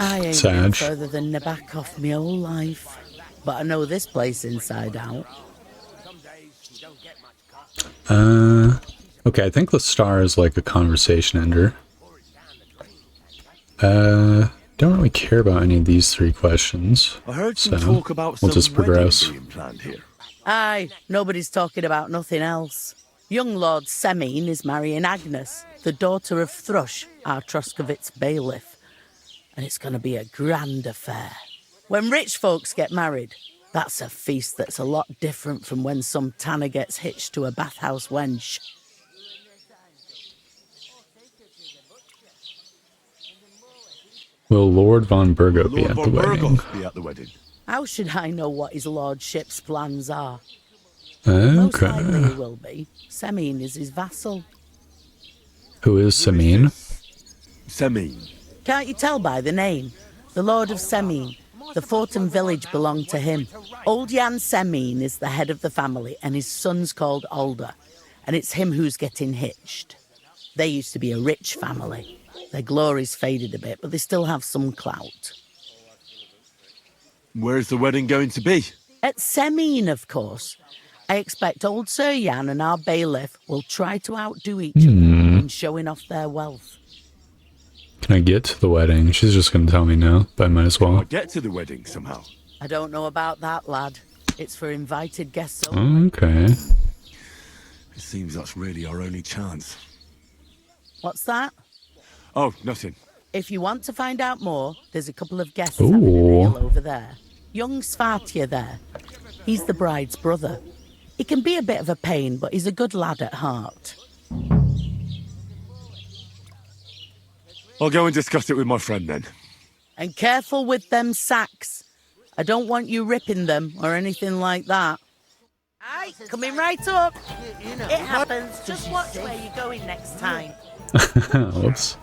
I ain't been further than Nabakov my whole life. But I know this place inside out. Okay, I think the star is like a conversation ender. Don't really care about any of these 3 questions. I heard so some talk about we'll some just progress. wedding being planned here. Aye, nobody's talking about nothing else. Young Lord Semine is marrying Agnes, the daughter of Thrush, our Troskovitz bailiff. And it's going to be a grand affair. When rich folks get married, that's a feast that's a lot different from when some tanner gets hitched to a bathhouse wench. Will Lord von Berghoff be at the wedding? Be at the wedding. How should I know what his lordship's plans are? Most likely he Okay. will be. Semine is his vassal. Who is Samin? Semine. Can't you tell by the name? The Lord of Semine. The fort and village belong to him. Old Jan Semine is the head of the family, and his son's called Alder. And it's him who's getting hitched. They used to be a rich family. Their glory's faded a bit, but they still have some clout. Where's the wedding going to be? At Semine, of course. I expect old Sir Jan and our bailiff will try to outdo each other in showing off their wealth. Can I get to the wedding? She's just going to tell me no, but I might as well. I'll get to the wedding somehow. I don't know about that, lad. It's for invited guests only. Okay. It seems that's really our only chance. What's that? Oh, nothing. If you want to find out more, there's a couple of guests having a meal over there. Young Svartje there. He's the bride's brother. He can be a bit of a pain, but he's a good lad at heart. I'll go and discuss it with my friend then. And careful with them sacks. I don't want you ripping them or anything like that. Aye, coming right up. It happens. Just watch where you're going next time. Whoops.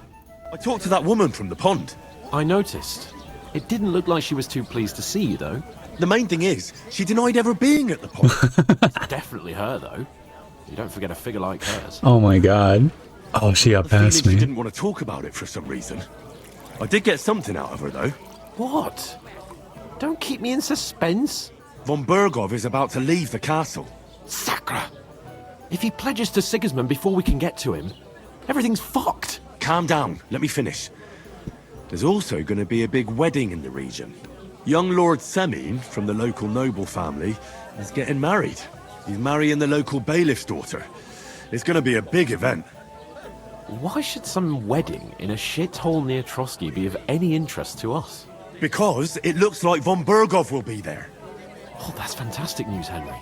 I talked to that woman from the pond. I noticed. It didn't look like she was too pleased to see you, though. The main thing is, she denied ever being at the pond. It's definitely her, though. You don't forget a figure like hers. Oh my god. Oh, she got past me. She didn't want to talk about it for some reason. I did get something out of her, though. What? Don't keep me in suspense. Von Bergov is about to leave the castle. Sacre! If he pledges to Sigismund before we can get to him, everything's fucked. Calm down, let me finish. There's also going to be a big wedding in the region. Young Lord Semin, from the local noble family, is getting married. He's marrying the local bailiff's daughter. It's going to be a big event. Why should some wedding in a shithole near Trotsky be of any interest to us? Because it looks like Von Bergov will be there. Oh, that's fantastic news, Henry.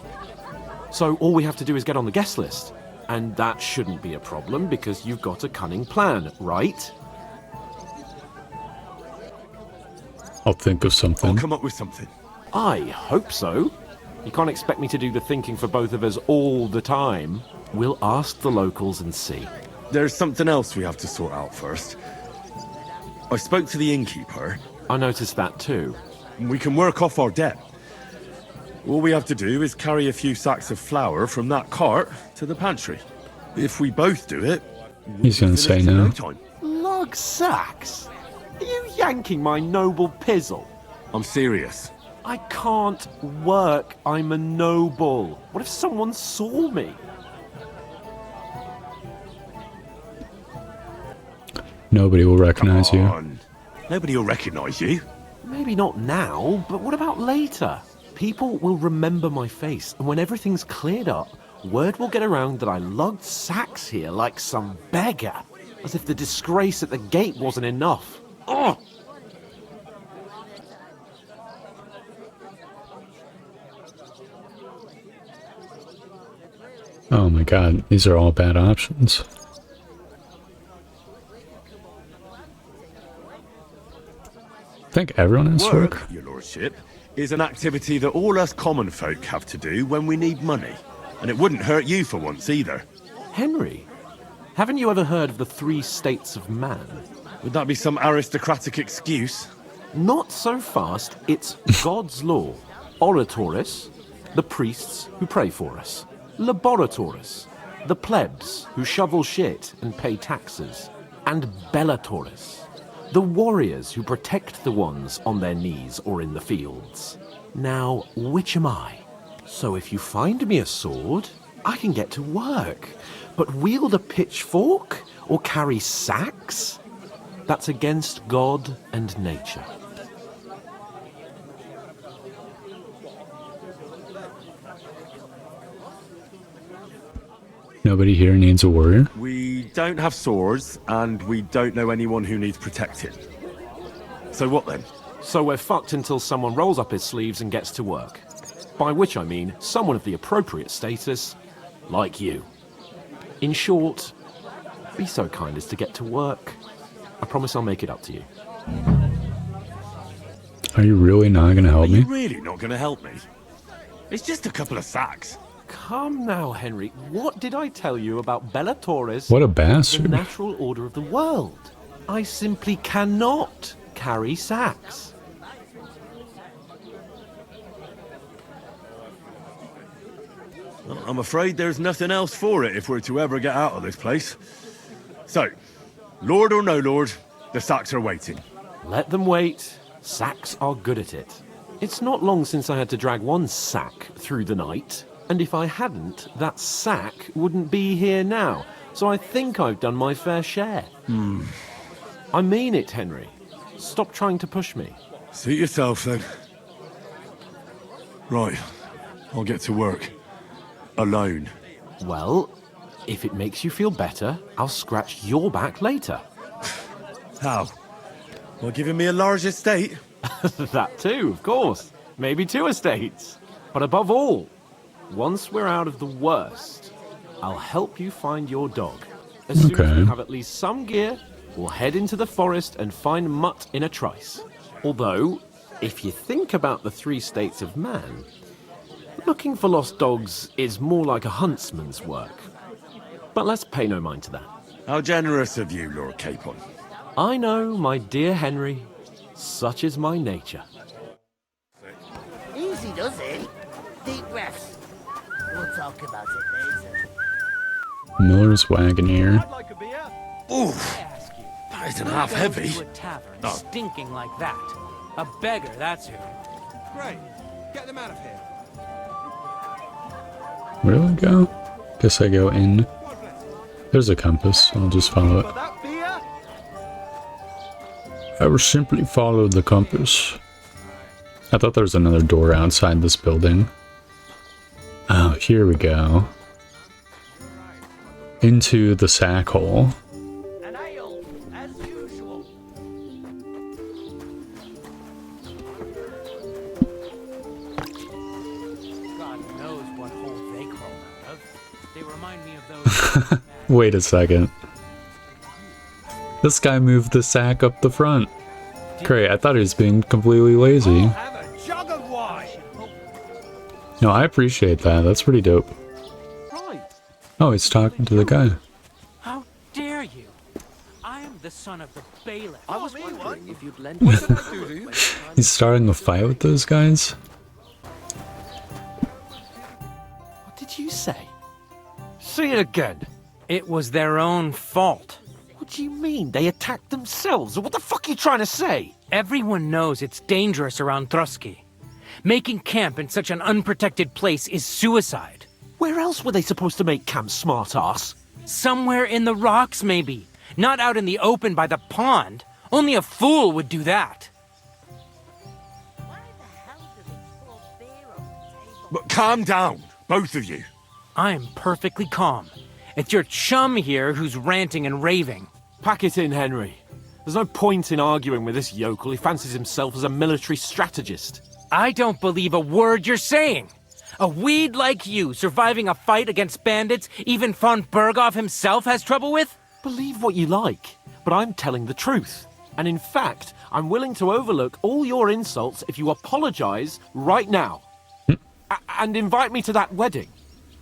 So all we have to do is get on the guest list. And that shouldn't be a problem because you've got a cunning plan, right? I'll think of something. I'll come up with something. I hope so. You can't expect me to do the thinking for both of us all the time. We'll ask the locals and see. There's something else we have to sort out first. I spoke to the innkeeper. I noticed that too. We can work off our debt. All we have to do is carry a few sacks of flour from that cart to the pantry. If we both do it, he's gonna say no. Lug sacks? Are you yanking my noble pizzle? I'm serious. I can't work. I'm a noble. What if someone saw me? Nobody will recognize you. Nobody will recognize you. Maybe not now, but what about later? People will remember my face, and when everything's cleared up, word will get around that I lugged sacks here like some beggar. As if the disgrace at the gate wasn't enough. Ugh! Oh my god, these are all bad options. I think everyone has work. Your lordship, is an activity that all us common folk have to do when we need money. And it wouldn't hurt you for once either. Henry, haven't you ever heard of the 3 states of man? Would that be some aristocratic excuse? Not so fast. It's God's law. Oratoris, the priests who pray for us. Laboratoris, the plebs who shovel shit and pay taxes. And Bellatoris, the warriors who protect the ones on their knees or in the fields. Now, which am I? So if you find me a sword, I can get to work. But wield a pitchfork or carry sacks? That's against God and nature. Nobody here needs a warrior. We don't have swords, and we don't know anyone who needs protected. So what then? So we're fucked until someone rolls up his sleeves and gets to work. By which I mean someone of the appropriate status, like you. In short, be so kind as to get to work. I promise I'll make it up to you. Are you really not going to help me? Are you really not going to help me? It's just a couple of sacks. Come now, Henry. What did I tell you about Bellatoris? What a bastard. The natural order of the world. I simply cannot carry sacks. Well, I'm afraid there's nothing else for it if we're to ever get out of this place. So, lord or no lord, the sacks are waiting. Let them wait. Sacks are good at it. It's not long since I had to drag one sack through the night. And if I hadn't, that sack wouldn't be here now. So I think I've done my fair share. I mean it, Henry. Stop trying to push me. Suit yourself, then. Right. I'll get to work. Alone. Well, if it makes you feel better, I'll scratch your back later. How? Well, giving me a large estate? That too, of course. Maybe 2 estates. But above all, once we're out of the worst, I'll help you find your dog. As soon as we have at least some gear, we'll head into the forest and find Mutt in a trice. Although, if you think about the 3 states of man, looking for lost dogs is more like a huntsman's work. But let's pay no mind to that. How generous of you, Lord Capon. I know, my dear Henry. Such is my nature. Easy does it. Deep breaths. We'll talk about it later. Miller's Wagoneer. Oof. That isn't half heavy. To a tavern stinking like that. A beggar, that's who. Great. Get them out of here. Where do I go? Guess I go in. There's a compass. I'll just follow it. I will simply follow the compass. I thought there was another door outside this building. Oh, here we go. Into the sack hole. An ale, as usual. God knows what hole they crawled out of. They remind me of those. Wait a second. This guy moved the sack up the front. Great, I thought he was being completely lazy. Have a jug of wine. No, I appreciate that. That's pretty dope. Oh, he's talking to the guy. How dare you? I am the son of the bailiff. I was wondering if you'd lend What did I do to you? He's starting a fight with those guys? What did you say? Say it again. It was their own fault. What do you mean? They attacked themselves? What the fuck are you trying to say? Everyone knows it's dangerous around Trotsky. Making camp in such an unprotected place is suicide. Where else were they supposed to make camp, smart-ass? Somewhere in the rocks, maybe. Not out in the open by the pond. Only a fool would do that. But calm down, both of you. I'm perfectly calm. It's your chum here who's ranting and raving. Pack it in, Henry. There's no point in arguing with this yokel. He fancies himself as a military strategist. I don't believe a word you're saying. A weed like you surviving a fight against bandits even von Berghoff himself has trouble with? Believe what you like, but I'm telling the truth. And in fact, I'm willing to overlook all your insults if you apologize right now. And invite me to that wedding.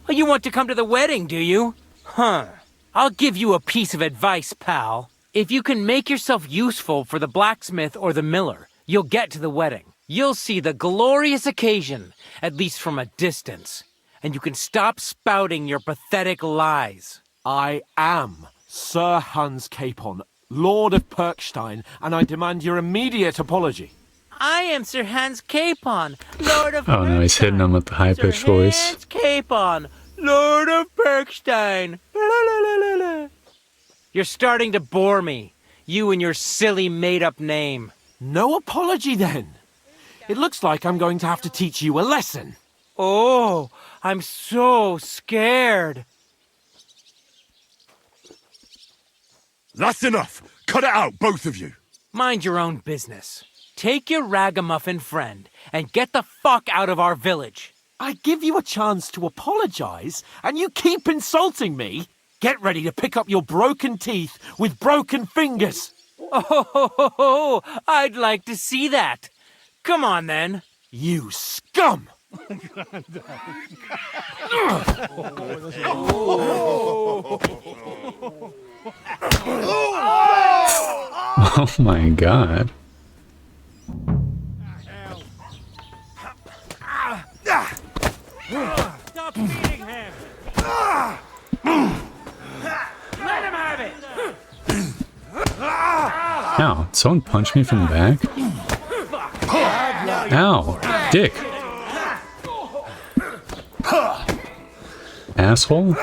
Oh, you want to come to the wedding, do you? Huh. I'll give you a piece of advice, pal. If you can make yourself useful for the blacksmith or the miller, you'll get to the wedding. You'll see the glorious occasion, at least from a distance. And you can stop spouting your pathetic lies. I am Sir Hans Capon, Lord of Perkstein, and I demand your immediate apology. I am Sir Hans Capon, Lord of Oh no, he's hitting him with the high-pitched voice. Hans Capon, Lord of Perkstein. You're starting to bore me. You and your silly made-up name. No apology then. It looks like I'm going to have to teach you a lesson. Oh, I'm so scared. That's enough. Cut it out, both of you. Mind your own business. Take your ragamuffin friend and get the fuck out of our village. I give you a chance to apologize, and you keep insulting me. Get ready to pick up your broken teeth with broken fingers. Oh, I'd like to see that. Come on, then. You scum! Oh my god. Stop beating him! Let him have it! Ow, someone punched me from the back? Ow, dick. Asshole?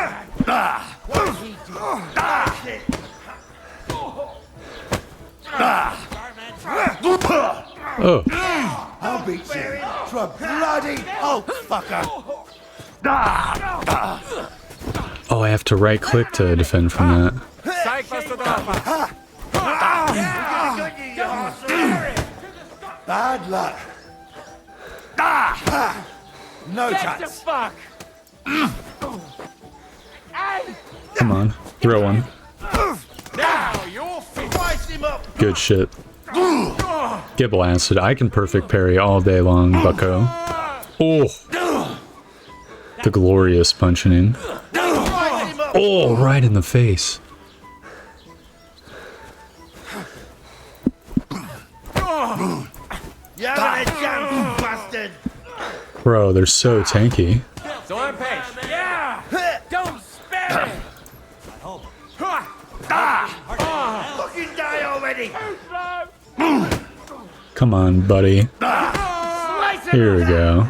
Oh. I'll beat you to a bloody Hulk fucker. Oh, I have to right click to defend from that. Bad luck. No chance. Fuck! Come on, throw one. Now you're slice him up. Good shit. Get blasted. I can perfect parry all day long, bucko. Oh. The glorious punching in. Oh, right in the face. You haven't a chance, bastard. Bro, they're so tanky. So I'm patient. Yeah! Don't spare it! Fucking die already. Come on, buddy. Slice Here we go.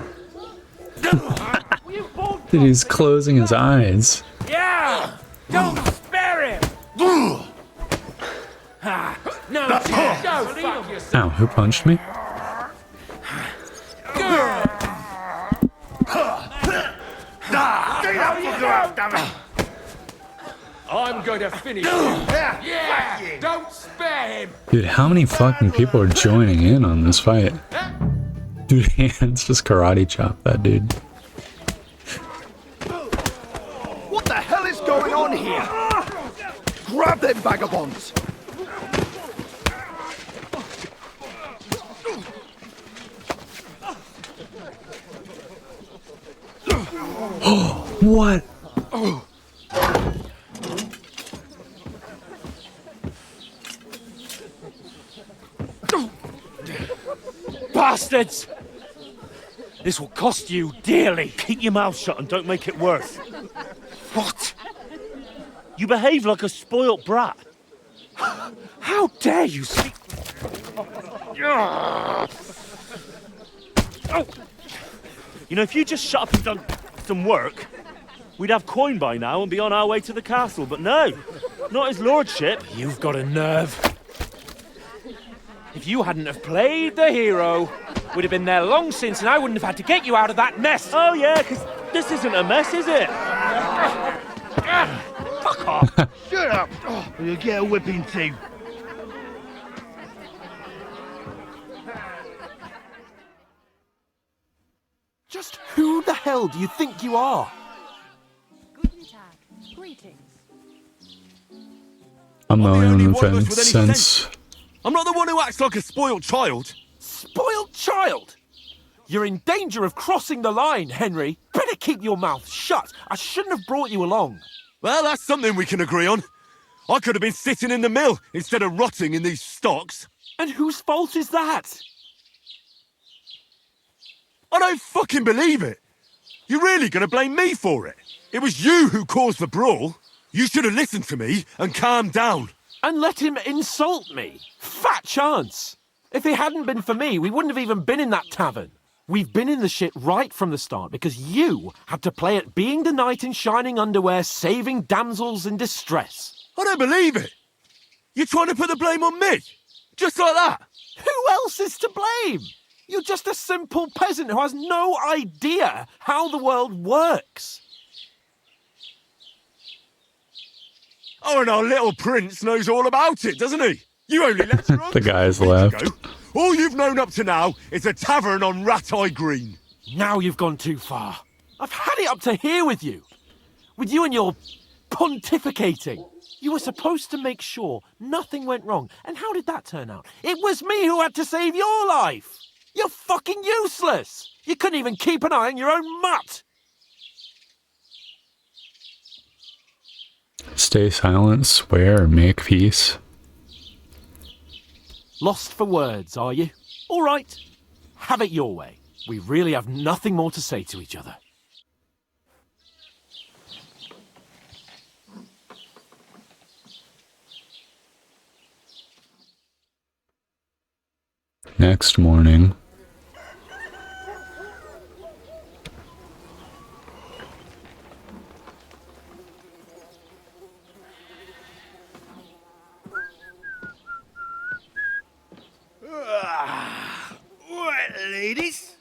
Dude, he's closing his eyes. Yeah! Don't spare him! Ah, no, go fuck yourself! Ow, who punched me? I'm going to finish him. Yeah! Don't spare him! Dude, how many fucking people are joining in on this fight? Dude, hands just karate chop that dude. What the hell is going on here? Grab them vagabonds! What? Bastards! This will cost you dearly. Keep your mouth shut and don't make it worse. What? You behave like a spoilt brat. How dare you speak? You know, if you just shut up and done some work, we'd have coin by now and be on our way to the castle. But no, not his lordship. You've got a nerve. If you hadn't have played the hero, we'd have been there long since and I wouldn't have had to get you out of that mess. Oh yeah, because this isn't a mess, is it? Fuck off. Shut up! Or you'll get a whipping too. Just who the hell do you think you are? Greetings. I'm the only only one one of with us with any sense. I'm not the one who acts like a spoiled child. Spoiled child? You're in danger of crossing the line, Henry. Better keep your mouth shut. I shouldn't have brought you along. Well, that's something we can agree on. I could have been sitting in the mill instead of rotting in these stocks. And whose fault is that? I don't fucking believe it. You're really going to blame me for it? It was you who caused the brawl. You should have listened to me and calmed down. And let him insult me. Fat chance. If it hadn't been for me, we wouldn't have even been in that tavern. We've been in the shit right from the start because you had to play at being the knight in shining underwear, saving damsels in distress. I don't believe it. You're trying to put the blame on me? Just like that? Who else is to blame? You're just a simple peasant who has no idea how the world works. Oh, and our little prince knows all about it, doesn't he? You only let her on The guy's 2 weeks left. ago. All you've known up to now is a tavern on Rat-Eye Green. Now you've gone too far. I've had it up to here with you. With you and your pontificating. You were supposed to make sure nothing went wrong. And how did that turn out? It was me who had to save your life. You're fucking useless. You couldn't even keep an eye on your own mutt. Stay silent, swear, or make peace. Lost for words, are you? All right. Have it your way. We really have nothing more to say to each other. Next morning. Right, ladies.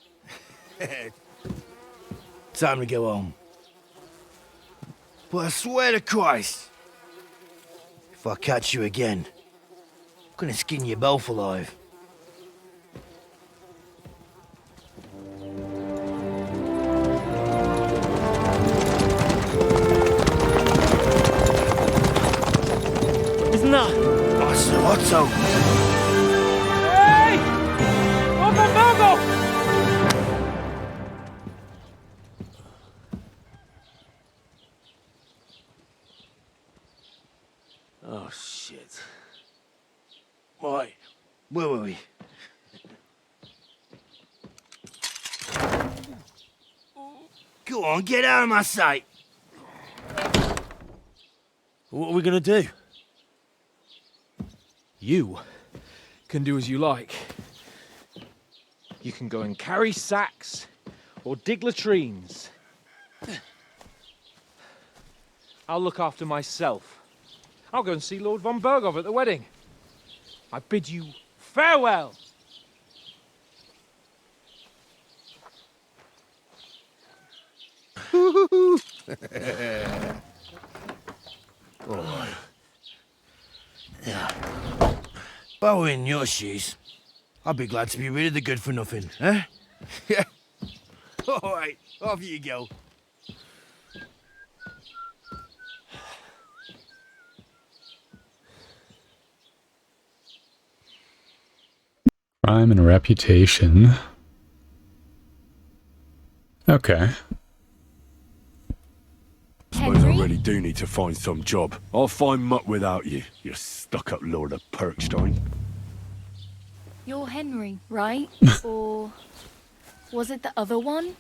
Time to go home. But I swear to Christ, if I catch you again, I'm gonna skin you both alive. Isn't that? Otto, Otto. Hey! Open Bogo! Oh, shit. Right, where were we? Go on, get out of my sight. What are we going to do? You can do as you like. You can go and carry sacks or dig latrines. I'll look after myself. I'll go and see Lord von Berghoff at the wedding. I bid you farewell. Alright. Yeah. If I were in your shoes, I'd be glad to be rid of the good for nothing, eh? Yeah. Alright, off you go. Crime and reputation. I Okay. suppose I really do need to find some job. I'll find muck without you, you stuck-up Lord of Perkstein. You're Henry, right? Or was it the other one?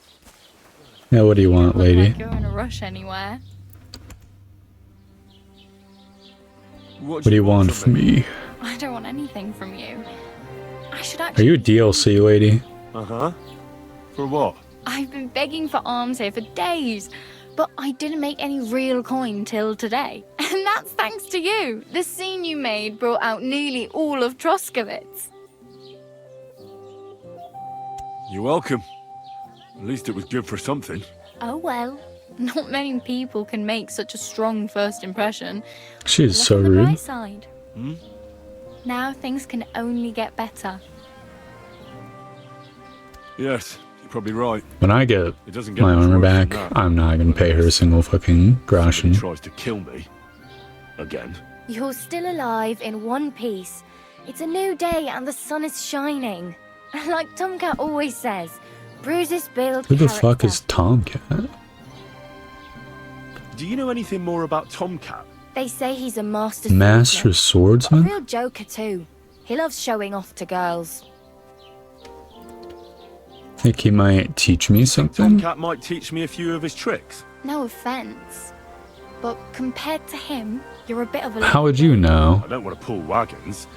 Yeah, what do you want, lady? Like you're in a rush anywhere. What do you want from me? I don't want anything from you. I should Are actually... you a DLC lady? Uh-huh. For what? I've been begging for alms here for days, but I didn't make any real coin till today. And that's thanks to you. The scene you made brought out nearly all of Troskowitz. You're welcome. At least it was good for something. Oh well. Not many people can make such a strong first impression. She is Look so on the rude. bright side. Hmm? Now things can only get better. Yes, you're probably right. When I get It doesn't get my much armor worse than back, that. I'm not gonna pay her a single fucking groschen. Somebody tries to kill me. Again. You're still alive in one piece. It's a new day and the sun is shining. Like Tomcat always says, bruises build Who the character. fuck is Tomcat? Do you know anything more about Tomcat? They say he's a master Master A swordsman? real joker too. He loves showing off to girls. Think he might teach me something? Tomcat might teach me a few of his tricks. No offense, but compared to him, you're a bit of a... How would you know? I don't want to pull wagons,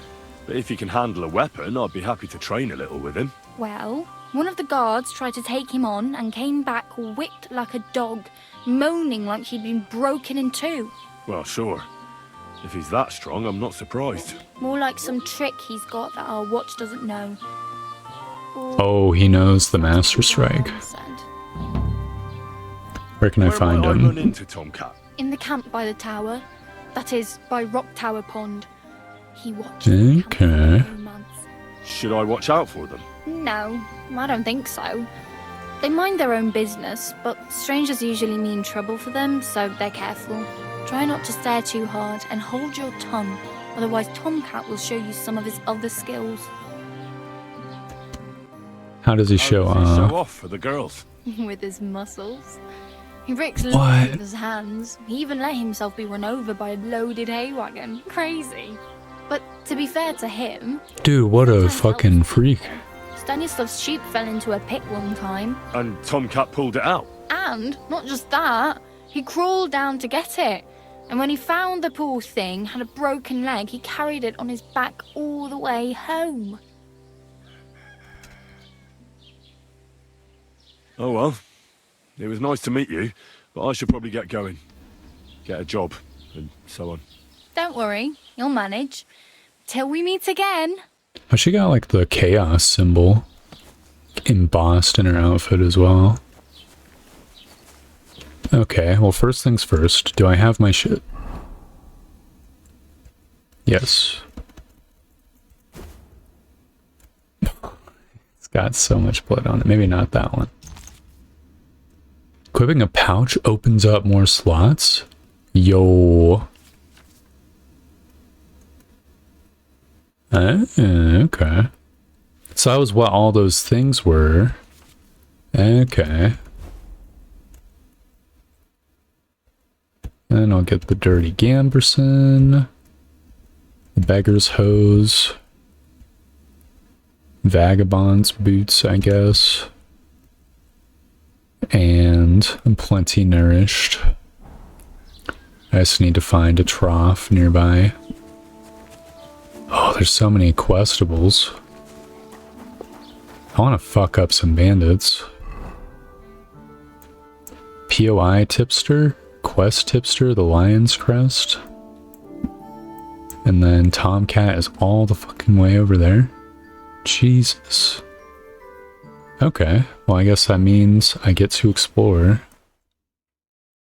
but if he can handle a weapon, I'd be happy to train a little with him. Well, one of the guards tried to take him on and came back whipped like a dog, moaning like he'd been broken in two. Well, sure. If he's that strong, I'm not surprised. More like some trick he's got that our watch doesn't know. Oh, he knows the Master Strike. Where can I find Where might I run him? into Tomcat? In the camp by the tower. That is, by Rock Tower Pond. He watches. Okay. Should I watch out for them? No, I don't think so. They mind their own business, but strangers usually mean trouble for them, so they're careful. Try not to stare too hard and hold your tongue, otherwise Tomcat will show you some of his other skills. How does he show Show off for the girls. With his muscles. He breaks What? loads with his hands. He even let himself be run over by a loaded hay wagon. Crazy. But to be fair to him, Dude, what a fucking freak. Stanislav's sheep fell into a pit one time. And Tomcat pulled it out. And not just that, he crawled down to get it. And when he found the poor thing had a broken leg, he carried it on his back all the way home. Oh well. It was nice to meet you, but I should probably get going. Get a job, and so on. Don't worry, you'll manage. Till we meet again. Oh, she got like the chaos symbol embossed in her outfit as well. Okay, well, first things first. Do I have my shit? Yes. It's got so much blood on it. Maybe not that one. Equipping a pouch opens up more slots? Yo. Okay. So that was what all those things were. Okay. Then I'll get the Dirty Gamberson, the Beggar's Hose, Vagabond's Boots, I guess, and I'm plenty nourished. I just need to find a trough nearby. Oh, there's so many questables. I want to fuck up some bandits. POI tipster, quest tipster, the Lion's Crest. And then Tomcat is all the fucking way over there. Jesus. Okay, well I guess that means I get to explore